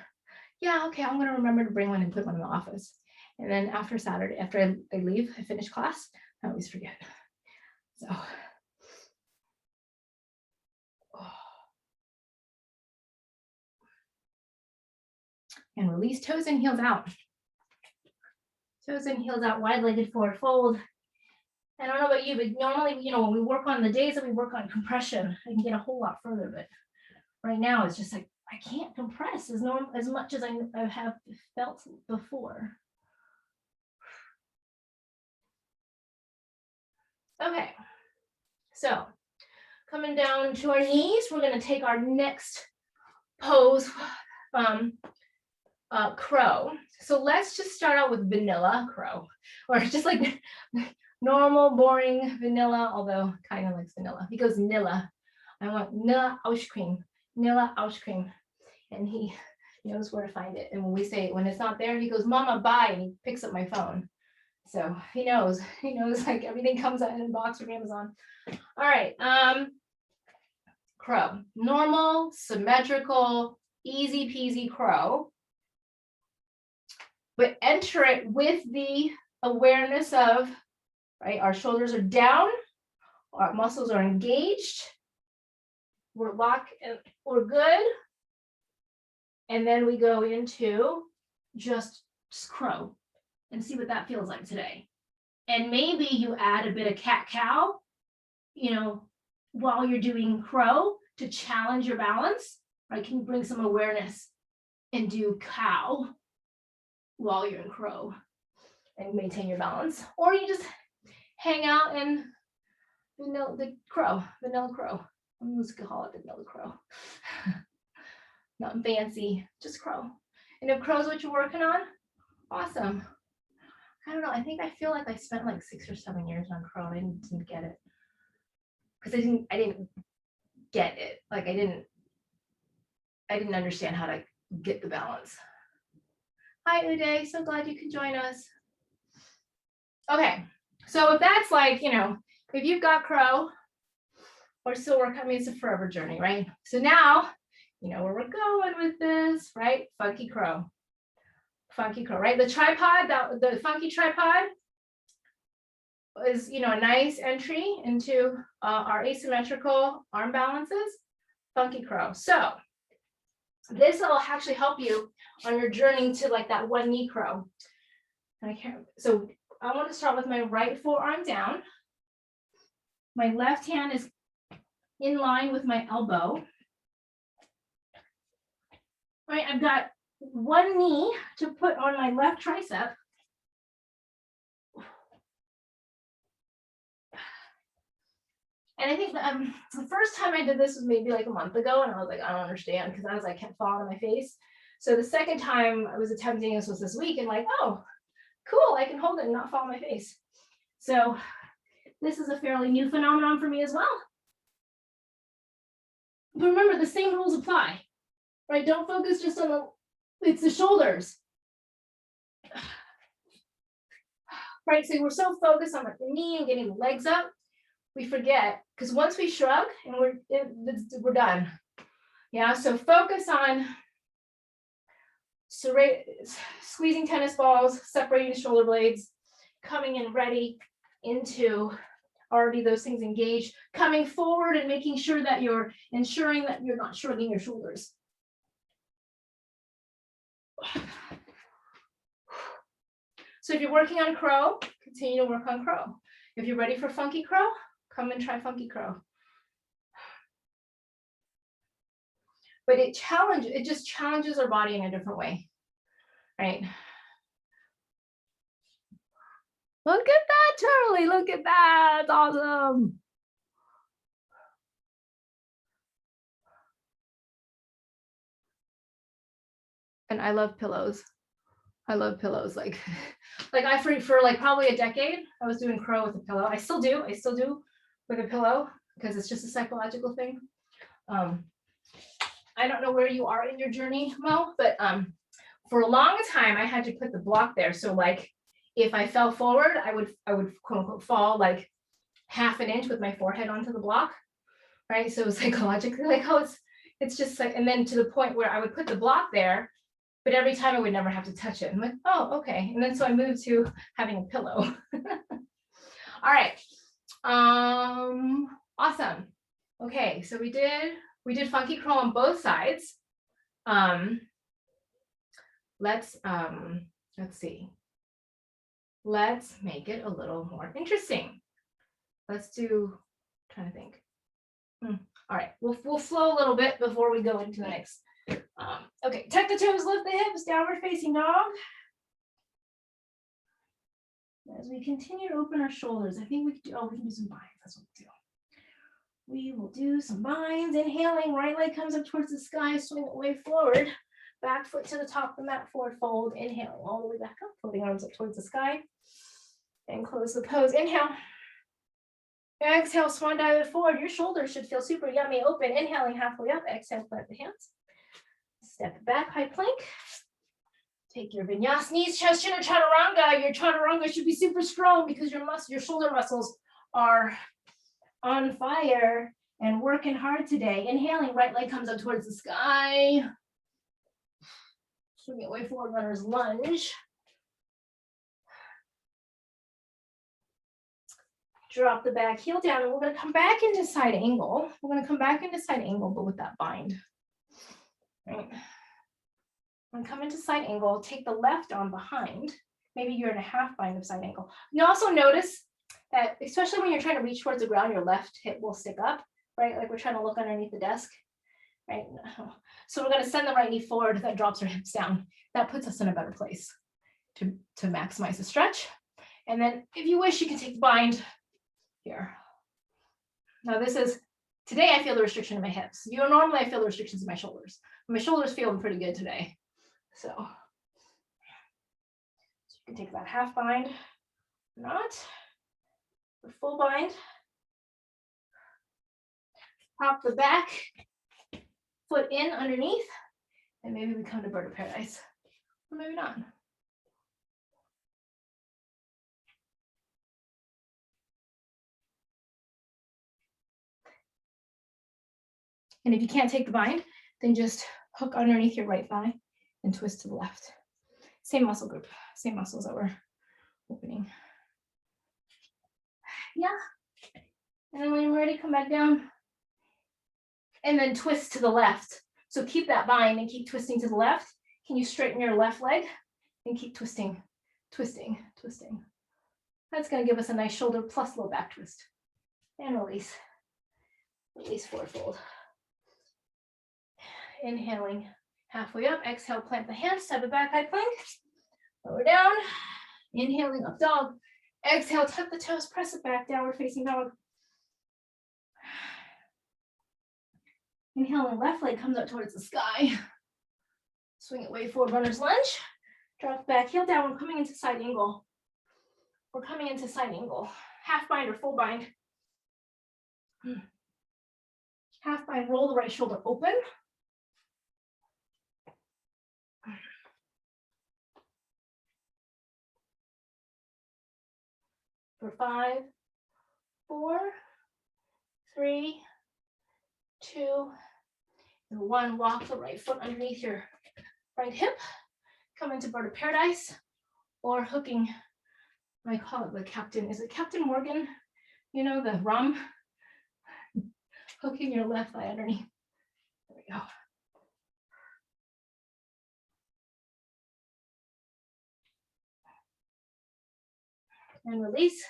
Yeah, okay, I'm going to remember to bring one and put one in the office. And then after Saturday, after I leave, I finish class, I always forget. So. And release, toes in, heels out. Toes in, heels out, wide-legged forward fold. I don't know about you, but normally, when we work on the days that we work on compression, I can get a whole lot further. But right now, it's just like, I can't compress as much as I have felt before. Okay, so coming down to our knees, we're going to take our next pose, crow. So let's just start out with vanilla crow, or just like normal, boring vanilla, although kind of likes vanilla. He goes Nilla. I want Nilla ice cream, Nilla ice cream. And he knows where to find it. And when it's not there, he goes, Mama, bye. And he picks up my phone. So he knows like everything comes out in a box from Amazon. All right. Crow, normal, symmetrical, easy peasy crow. But enter it with the awareness of, right, our shoulders are down, our muscles are engaged, we're locked, and we're good. And then we go into just crow and see what that feels like today. And maybe you add a bit of cat-cow, while you're doing crow to challenge your balance, right? Can you bring some awareness and do cow while you're in crow and maintain your balance? Or you just hang out in vanilla crow. I'm just gonna call it vanilla crow. Nothing fancy, just crow. And if crow's what you're working on, awesome. I don't know. I think I feel like I spent like 6 or 7 years on crow. I didn't get it because I didn't get it. Like I didn't understand how to get the balance. Hi Uday, so glad you could join us. Okay, so if that's like, if you've got crow or still work, it's a forever journey, right? So now, where we're going with this, right? Funky crow, right? The tripod, the funky tripod is, a nice entry into our asymmetrical arm balances, funky crow. So This will actually help you on your journey to like that one knee crow. And I can't, so I want to start with my right forearm down. My left hand is in line with my elbow. All right, I've got one knee to put on my left tricep. And I think the first time I did this was maybe like a month ago, and I was like, I don't understand, because I was like, kept falling on my face. So the second time I was attempting this was this week, and like, oh, cool, I can hold it and not fall on my face. So this is a fairly new phenomenon for me as well. But remember, the same rules apply, right? Don't focus just on it's the shoulders. Right, so we're so focused on the knee and getting the legs up, we forget, because once we shrug and we're done. Yeah, so focus on squeezing tennis balls, separating the shoulder blades, coming in ready into already those things engaged, coming forward and making sure that you're ensuring that you're not shrugging your shoulders. So if you're working on crow, continue to work on crow. If you're ready for funky crow, come and try funky crow. But it just challenges our body in a different way, right? Look at that, Charlie, look at that, it's awesome. And I love pillows. I love pillows. Like I for like probably a decade, I was doing crow with a pillow. I still do with a pillow, because it's just a psychological thing. I don't know where you are in your journey, Mo, but for a long time I had to put the block there. So like if I fell forward, I would quote unquote fall like half an inch with my forehead onto the block, right? So psychologically, like, oh, it's just like, and then to the point where I would put the block there, but every time I would never have to touch it. I'm like, oh, okay. And then so I moved to having a pillow. All right. Awesome. Okay, so we did funky crow on both sides. Let's see. Let's make it a little more interesting. Let's do, trying to think. All right, we'll flow a little bit before we go into the next. Okay, tuck the toes, lift the hips, downward facing dog. As we continue to open our shoulders, I think we can do some binds. That's what we'll do. We will do some binds. Inhaling, right leg comes up towards the sky, swing it way forward. Back foot to the top of the mat, forward fold. Inhaling all the way back up, holding arms up towards the sky. And close the pose. Inhale. Exhale, swan dive it forward. Your shoulders should feel super yummy. Open. Inhaling halfway up. Exhale, plant the hands. Step it back, high plank. Take your vinyasa knees, chest, chin, or chaturanga. Your chaturanga should be super strong because your shoulder muscles are on fire and working hard today. Inhaling, right leg comes up towards the sky. Swing it way forward, runner's lunge. Drop the back heel down, and we're going to come back into side angle. We're going to come back into side angle, but with that bind. Right. And come into side angle, take the left arm behind. Maybe you're in a half bind of side angle. You also notice that, especially when you're trying to reach towards the ground, your left hip will stick up, right? Like we're trying to look underneath the desk, right? So we're going to send the right knee forward. That drops our hips down. That puts us in a better place to maximize the stretch. And then if you wish, you can take the bind here. Now this is, today I feel the restriction in my hips. Normally I feel the restrictions in my shoulders. My shoulders feeling pretty good today. So you can take that half bind, not the full bind. Pop the back foot in underneath, and maybe we come to bird of paradise, or maybe not. And if you can't take the bind, then just hook underneath your right thigh and twist to the left. Same muscle group, same muscles that we're opening. Yeah. And then when you're ready, come back down. And then twist to the left. So keep that bind and keep twisting to the left. Can you straighten your left leg and keep twisting, twisting, twisting. That's going to give us a nice shoulder plus low back twist. And release. Release forward fold. Inhaling halfway up. Exhale, plant the hands, step it back, high plank. Lower down. Inhaling up dog. Exhale, tuck the toes, press it back, downward facing dog. Inhaling, left leg comes up towards the sky. Swing it way forward, runner's lunge. Drop back, heel down. We're coming into side angle. We're coming into side angle. Half bind or full bind. Half bind, roll the right shoulder open. For 5, 4, 3, 2, and 1. Walk the right foot underneath your right hip. Come into bird of paradise or hooking. I call it the Captain. Is it Captain Morgan? You know, the rum? Hooking your left thigh underneath. There we go. And release.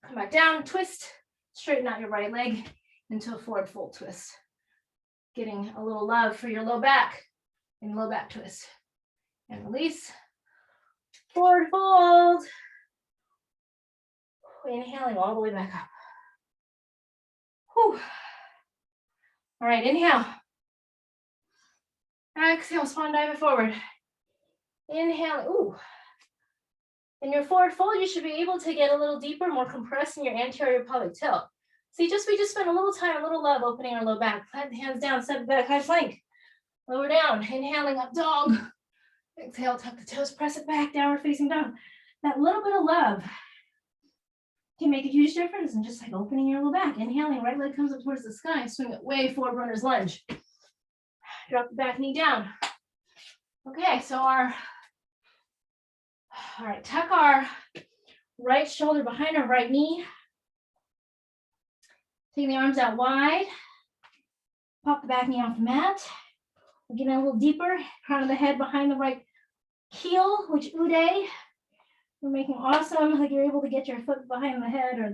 Come back down, twist, straighten out your right leg into a forward fold twist. Getting a little love for your low back and low back twist. And release. Forward fold. Inhaling all the way back up. Whew. All right, inhale. Exhale, swan dive it forward. Inhale. Ooh. In your forward fold, you should be able to get a little deeper, more compressed in your anterior pelvic tilt. See, we just spent a little time, a little love opening our low back. Plant the hands down, step back, high plank. Lower down, inhaling up dog. Exhale, tuck the toes, press it back, downward facing dog. That little bit of love can make a huge difference in just like opening your low back. Inhaling, right leg comes up towards the sky, swing it way forward, runner's lunge. Drop the back knee down. Okay, so all right, tuck our right shoulder behind our right knee. Take the arms out wide. Pop the back knee off the mat. We're getting a little deeper. Crown of the head behind the right heel, which Uday. We're making awesome, like you're able to get your foot behind the head or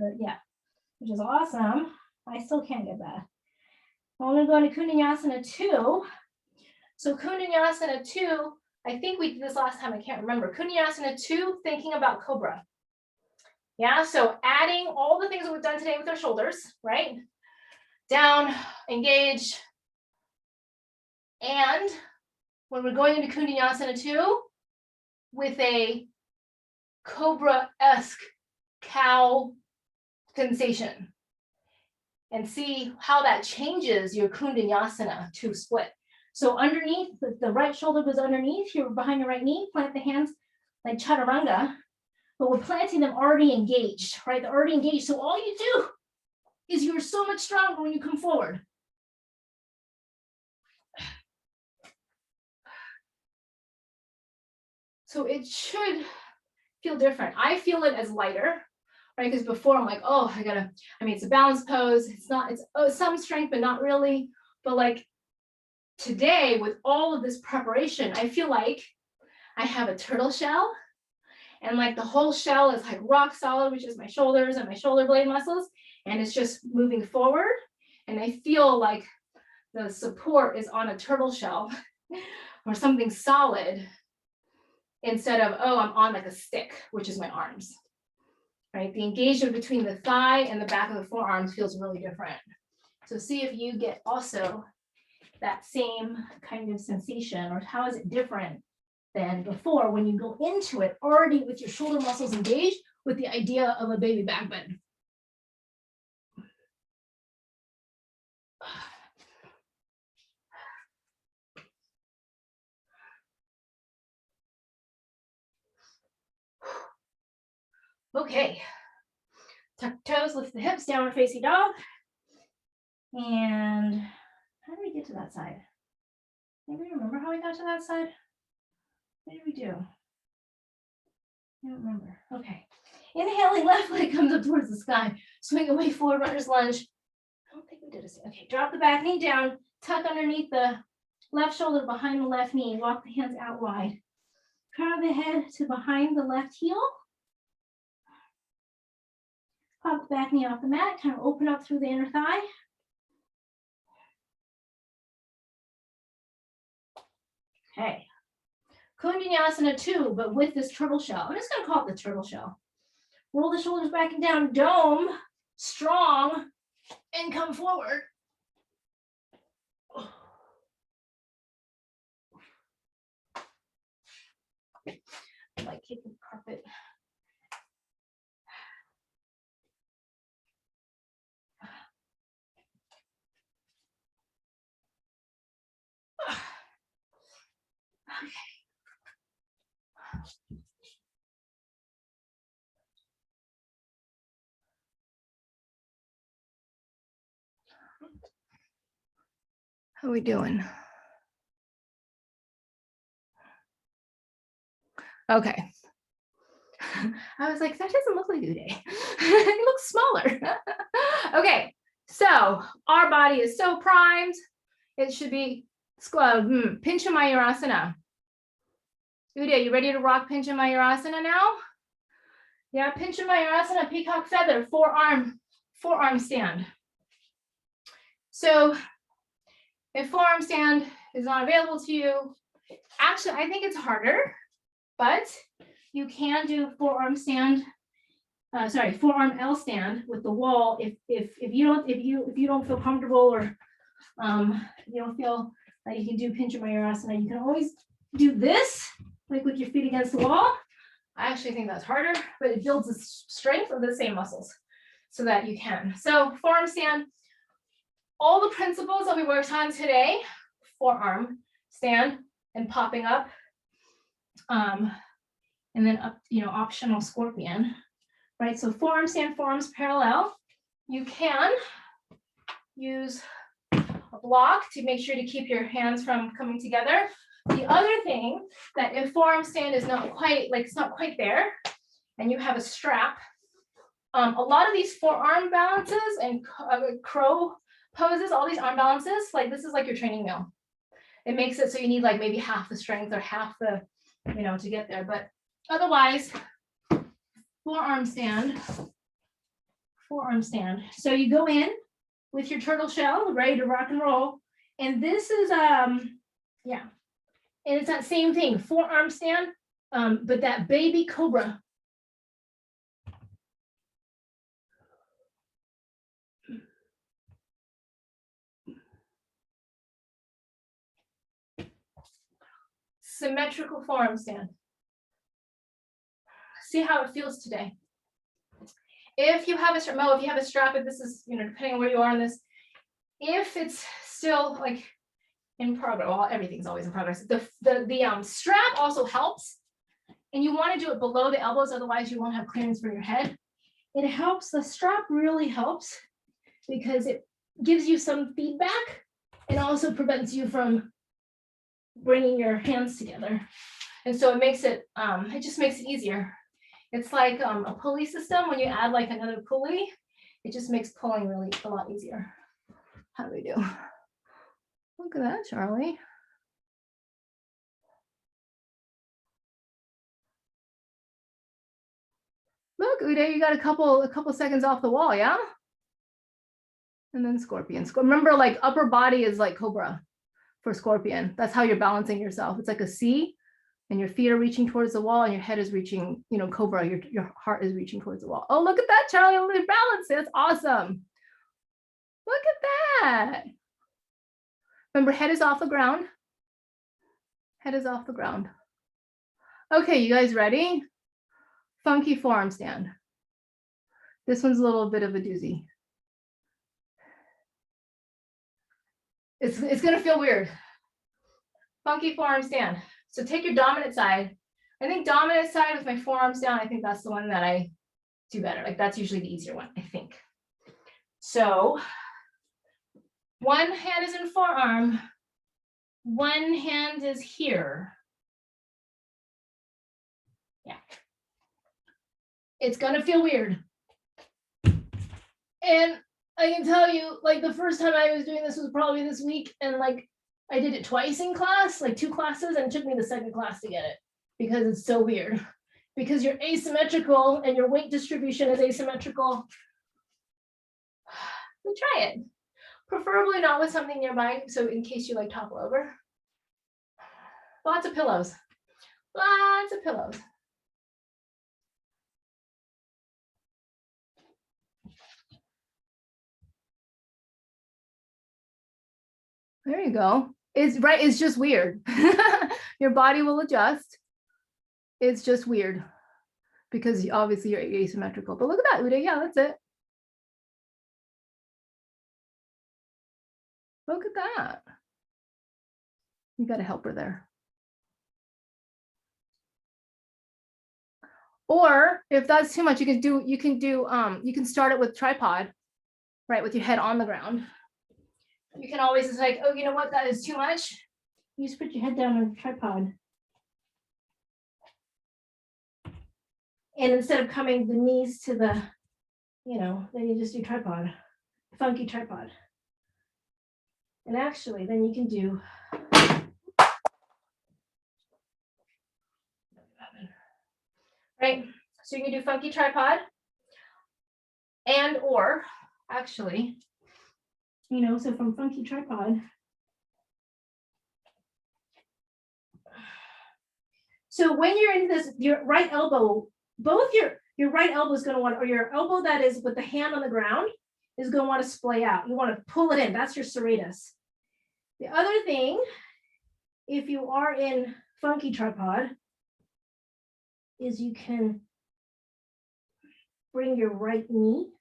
which is awesome. I still can't get that. Well, I'm going to go into Kundalini 2. So Kundalini 2, I think we did this last time, I can't remember. Kundalini 2, thinking about Cobra. Yeah, so adding all the things that we've done today with our shoulders, right? Down, engage. And when we're going into Kundalini 2, with a Cobra-esque cow sensation. And see how that changes your Kundalini 2 split. So underneath, the right shoulder goes underneath, you're behind your right knee, plant the hands like chaturanga, but we're planting them already engaged, right? They're already engaged. So all you do is you're so much stronger when you come forward. So it should feel different. I feel it as lighter, right? Because before I'm like, oh, it's a balance pose. It's some strength, but not really. But like today with all of this preparation, I feel like I have a turtle shell and like the whole shell is like rock solid, which is my shoulders and my shoulder blade muscles. And it's just moving forward. And I feel like the support is on a turtle shell or something solid instead of, oh, I'm on like a stick, which is my arms, right? The engagement between the thigh and the back of the forearms feels really different. So see if you get also that same kind of sensation, or how is it different than before when you go into it already with your shoulder muscles engaged with the idea of a baby back bend. Okay, tuck toes, lift the hips, downward facing dog. And how do we get to that side? Maybe remember how we got to that side? What did we do? I don't remember. Okay. Inhaling, left leg comes up towards the sky. Swing away forward, runner's lunge. I don't think we did a. Okay, drop the back knee down, tuck underneath the Left shoulder behind the left knee. Walk the hands out wide. Curve the head to behind the left heel. Pop the back knee off the mat. Kind of open up through the inner thigh. Okay. Kundinasana 2, but with this turtle shell. I'm just going to call it the turtle shell. Roll the shoulders back and down, dome, strong, and come forward. Like kicking the carpet. How are we doing? Okay. I was like, that doesn't look like Uday. It looks smaller. Okay, so our body is so primed. It should be Pincha Mayurasana. Uday, you ready to rock Pincha Mayurasana now? Yeah, Pincha Mayurasana, peacock feather, forearm stand. So if forearm stand is not available to you, actually, I think it's harder, but you can do forearm L stand with the wall if you don't feel comfortable or you don't feel that you can do Pincha Mayurasana. You can always do this, like with your feet against the wall. I actually think that's harder, but it builds the strength of the same muscles so that you can. So forearm stand, all the principles that we worked on today, forearm stand and popping up, and then up, optional scorpion, right? So forearm stand, forearms parallel. You can use a block to make sure to keep your hands from coming together. The other thing that if forearm stand is not quite, it's not quite there, and you have a strap, a lot of these forearm balances and crow poses, all these arm balances, this is like your training wheel. It makes it so you need maybe half the strength or half the, to get there. But otherwise, forearm stand. So you go in with your turtle shell, ready to rock and roll. And this is, and it's that same thing, forearm stand, but that baby cobra. Symmetrical forearm stand. See how it feels today. If you have a strap, if this is, depending on where you are on this, if it's still in progress, well, everything's always in progress. The strap also helps, and you want to do it below the elbows, otherwise you won't have clearance for your head. It helps, the strap really helps because it gives you some feedback and also prevents you from bringing your hands together. And so it makes it, it just makes it easier. It's like a pulley system. When you add another pulley, it just makes pulling really a lot easier. How do we do? Look at that, Charlie. Look, Uday, you got a couple seconds off the wall, yeah? And then scorpion. Remember, upper body is like cobra for scorpion. That's how you're balancing yourself. It's like a C, and your feet are reaching towards the wall, and your head is reaching, cobra. Your heart is reaching towards the wall. Oh, look at that, Charlie. You're balancing. That's awesome. Look at that. Remember, head is off the ground. Head is off the ground. Okay, you guys ready? Funky forearm stand. This one's a little bit of a doozy. It's gonna feel weird. Funky forearm stand. So take your dominant side. I think dominant side with my forearms down, I think that's the one that I do better. That's usually the easier one, I think. So one hand is in forearm, one hand is here. Yeah. It's gonna feel weird. And I can tell you, the first time I was doing this was probably this week, and I did it twice in class, like 2 classes, and it took me the second class to get it because it's so weird. Because you're asymmetrical and your weight distribution is asymmetrical. But try it. Preferably not with something nearby, so in case you like topple over. Lots of pillows. Lots of pillows. There you go. It's right, it's just weird. Your body will adjust. It's just weird because obviously you're asymmetrical. But look at that, Uday. Yeah, that's it. Look at that. You got a helper there. Or if that's too much, you can start it with tripod, right, with your head on the ground. You can always, it's like, oh, you know what, that is too much. You just put your head down on the tripod. And instead of coming the knees to the, then you just do tripod, funky tripod. And actually, then you can do. Right, so you can do funky tripod and or actually, so from funky tripod. So when you're in this, your right elbow, both your right elbow is going to want, or your elbow that is with the hand on the ground is going to want to splay out. You want to pull it in. That's your serratus. The other thing, if you are in funky tripod, is you can bring your right knee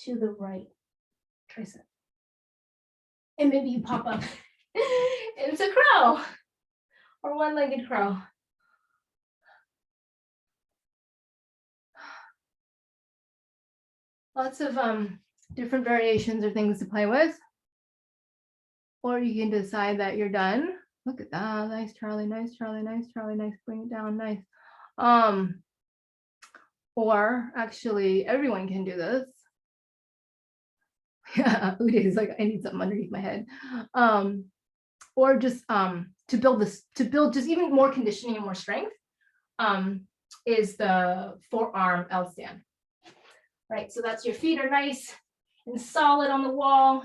to the right tricep. And maybe you pop up into crow or one-legged crow. Lots of different variations or things to play with. Or you can decide that you're done. Look at that. Nice, Charlie. Nice, Charlie. Nice, Charlie. Nice. Bring it down. Nice. Or actually, everyone can do this. Yeah, Uday is like, I need something underneath my head. Or just to build just even more conditioning and more strength, is the forearm L stand. Right, so that's your feet are nice and solid on the wall.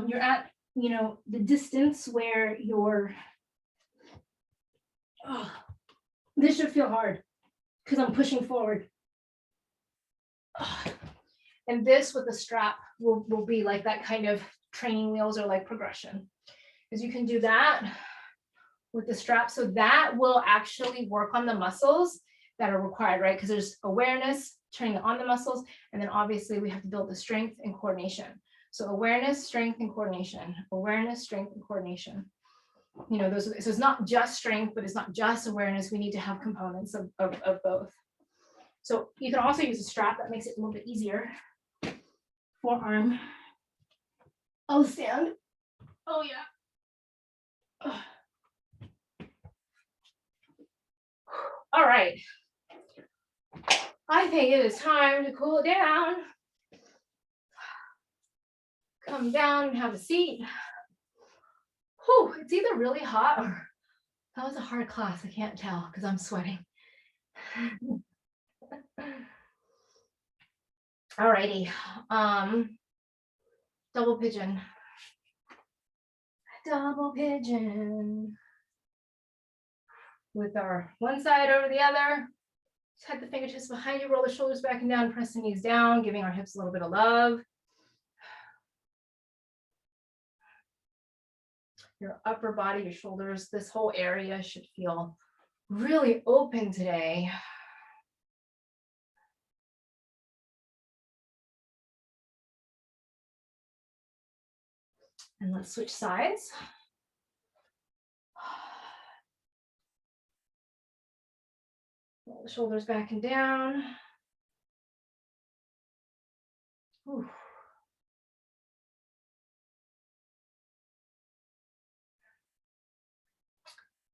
You're at, the distance where this should feel hard because I'm pushing forward. And this with the strap will be like that kind of training wheels or like progression. Because you can do that with the strap. So that will actually work on the muscles that are required, right? Because there's awareness, training on the muscles, and then obviously we have to build the strength and coordination. So awareness, strength, and coordination. Awareness, strength, and coordination. So it's not just strength, but it's not just awareness. We need to have components of both. So you can also use a strap that makes it a little bit easier. Forearm. I'll stand. Oh yeah. All right. I think it is time to cool down. Come down and have a seat. Whew, it's either really hot or that was a hard class. I can't tell because I'm sweating. All righty. Double pigeon. Double pigeon. With our one side over the other. Just head the fingertips behind you, roll the shoulders back and down, press the knees down, giving our hips a little bit of love. Your upper body, your shoulders, this whole area should feel really open today. And let's switch sides. Roll the shoulders back and down. Whew.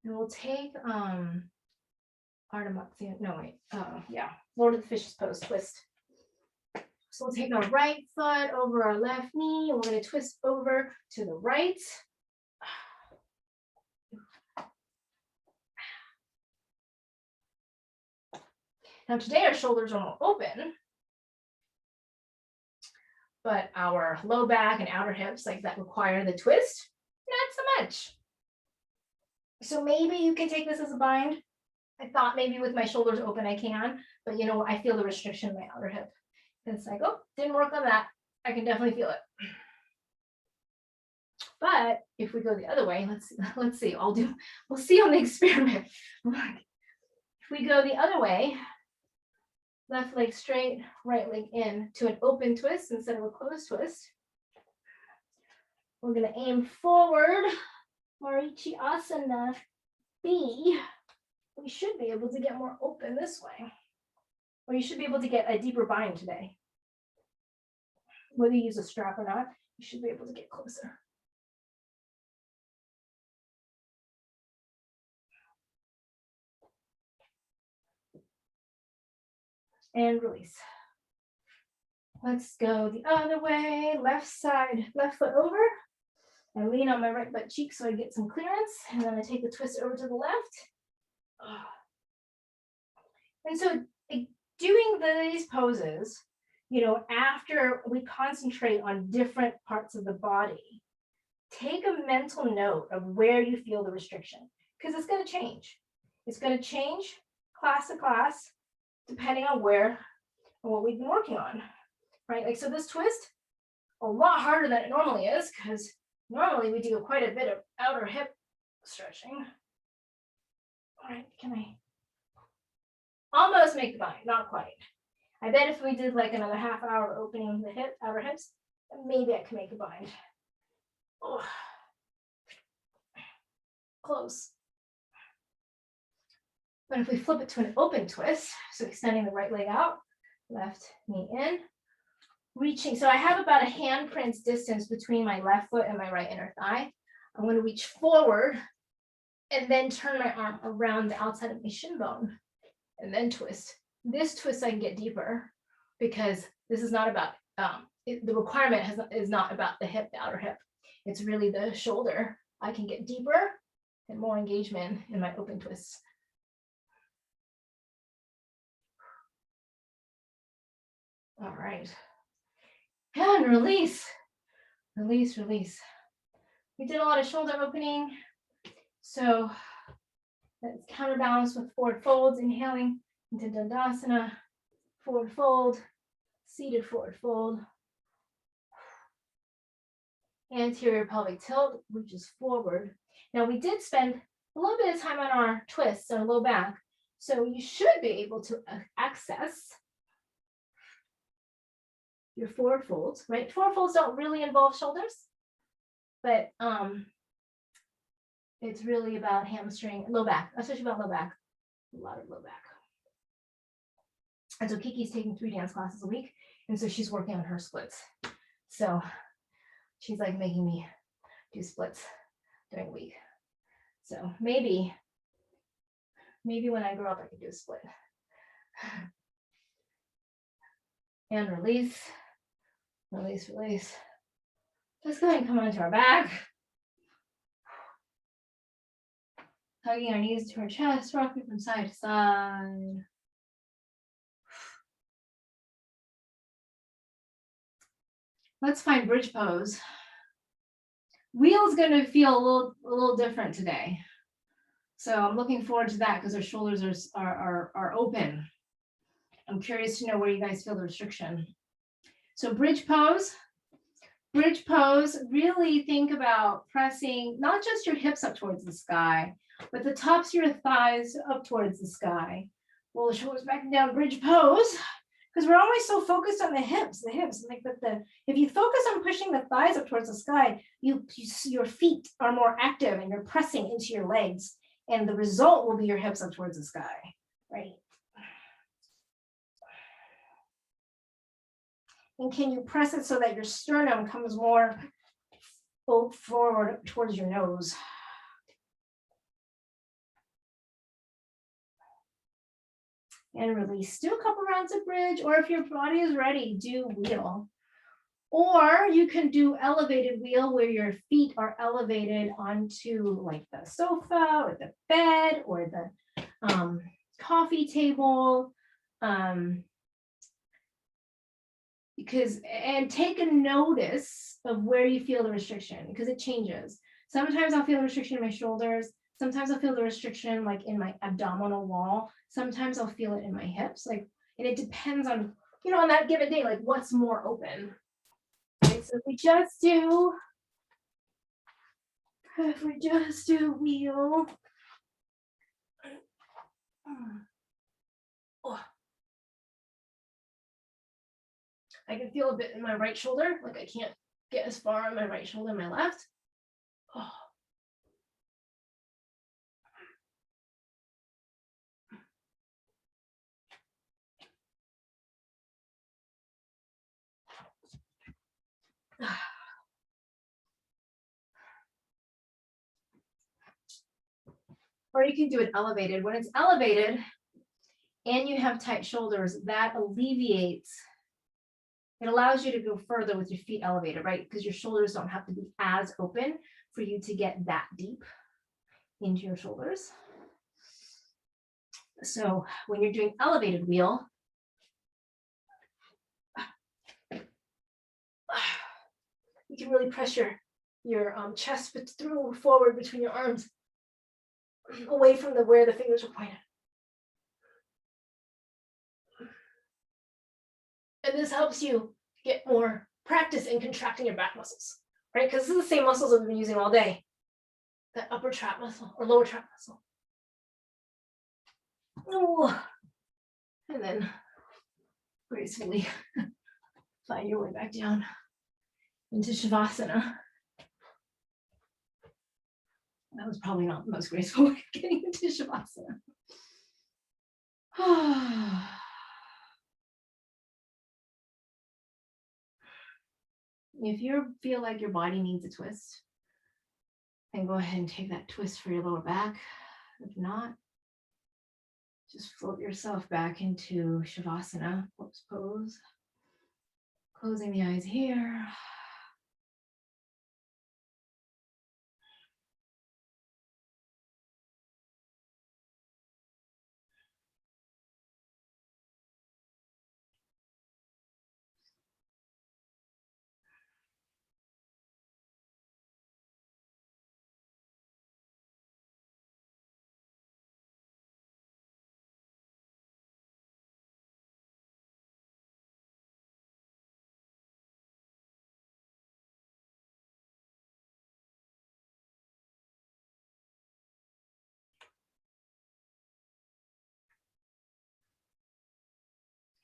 And we'll take Ardha Matsya, no wait, yeah, Lord of the Fishes pose, twist. So we'll take our right foot over our left knee, and we're going to twist over to the right. Now today our shoulders are more open, but our low back and outer hips, like that require the twist, not so much. So maybe you can take this as a bind. I thought maybe with my shoulders open I can, but you know, I feel the restriction in my outer hip. It's like, oh, didn't work on that. I can definitely feel it. But if we go the other way, let's see, we'll see on the experiment. If we go the other way, left leg straight, right leg in to an open twist instead of a closed twist. We're going to aim forward, Marichi Asana B. We should be able to get more open this way. Or you should be able to get a deeper bind today. Whether you use a strap or not, you should be able to get closer. And release. Let's go the other way, left side, left foot over. I lean on my right butt cheek so I get some clearance, and then I take the twist over to the left. And so doing these poses, you know, after we concentrate on different parts of the body, take a mental note of where you feel the restriction, because it's going to change. It's going to change class to class, depending on where and what we've been working on, right? Like, so this twist, a lot harder than it normally is, because normally we do quite a bit of outer hip stretching. All right, can I almost make the bind? Not quite. I bet if we did like another half hour opening the outer hips, maybe I can make a bind. Oh. Close. But if we flip it to an open twist, so extending the right leg out, left knee in, reaching. So I have about a handprint's distance between my left foot and my right inner thigh. I'm going to reach forward and then turn my arm around the outside of my shin bone and then twist. This twist I can get deeper because this is not about, the requirement is not about the hip, the outer hip. It's really the shoulder. I can get deeper and more engagement in my open twists. All right. And release, release, release. We did a lot of shoulder opening. So let's counterbalance with forward folds, inhaling into Dandasana, forward fold, seated forward fold. Anterior pelvic tilt, reaches forward. Now we did spend a little bit of time on our twists, our low back. So you should be able to access your forward folds, right? Forward folds don't really involve shoulders, but it's really about hamstring, low back, especially about low back, a lot of low back. And so Kiki's taking 3 dance classes a week, and so she's working on her splits. So she's like making me do splits during the week. So maybe when I grow up, I could do a split. And release, release, release. Let's go ahead and come onto our back. Hugging our knees to our chest, rocking from side to side. Let's find bridge pose. Wheel's going to feel a little different today. So I'm looking forward to that because our shoulders are open. I'm curious to know where you guys feel the restriction. So bridge pose, really think about pressing not just your hips up towards the sky, but the tops of your thighs up towards the sky. Roll the shoulders back and down, bridge pose, because we're always so focused on the hips, like if you focus on pushing the thighs up towards the sky, your feet are more active and you're pressing into your legs, and the result will be your hips up towards the sky, right? And can you press it so that your sternum comes more forward towards your nose? and release. Do a couple rounds of bridge, or if your body is ready, do wheel. Or you can do elevated wheel where your feet are elevated onto like the sofa or the bed or the coffee table. And take a notice of where you feel the restriction, because it changes. Sometimes I'll feel the restriction in my shoulders. Sometimes I'll feel the restriction like in my abdominal wall. Sometimes I'll feel it in my hips. Like, and it depends on, on that given day, like what's more open. Okay, so if we just do wheel. Oh. I can feel a bit in my right shoulder, like I can't get as far on my right shoulder and my left. Oh. Or you can do it elevated. When it's elevated and you have tight shoulders, that alleviates, it allows you to go further with your feet elevated, right? Because your shoulders don't have to be as open for you to get that deep into your shoulders. So when you're doing elevated wheel, you can really press your chest through forward between your arms, away from where the fingers are pointed. And this helps you get more practice in contracting your back muscles, right? Because this is the same muscles that we've been using all day. That upper trap muscle or lower trap muscle. Oh. And then gracefully find your way back down into Shavasana. That was probably not the most graceful way of getting into Shavasana. If you feel like your body needs a twist, then go ahead and take that twist for your lower back. If not, just float yourself back into Shavasana pose. Closing the eyes here.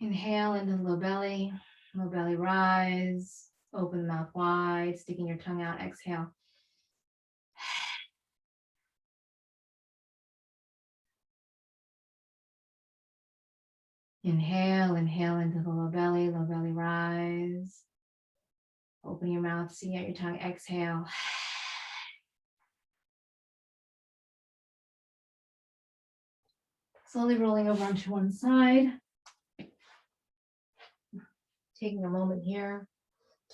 Inhale into the low belly rise, open the mouth wide, sticking your tongue out, exhale. Inhale into the low belly rise. Open your mouth, see out your tongue, exhale. Slowly rolling over onto one side. Taking a moment here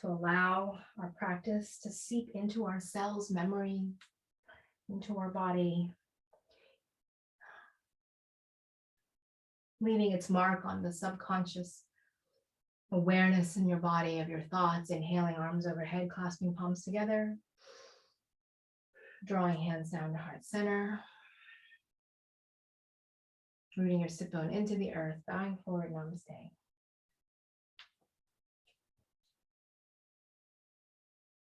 to allow our practice to seep into our cells' memory, into our body, leaving its mark on the subconscious awareness in your body of your thoughts. Inhaling, arms overhead, clasping palms together, drawing hands down to heart center, rooting your sit bone into the earth, bowing forward, namaste.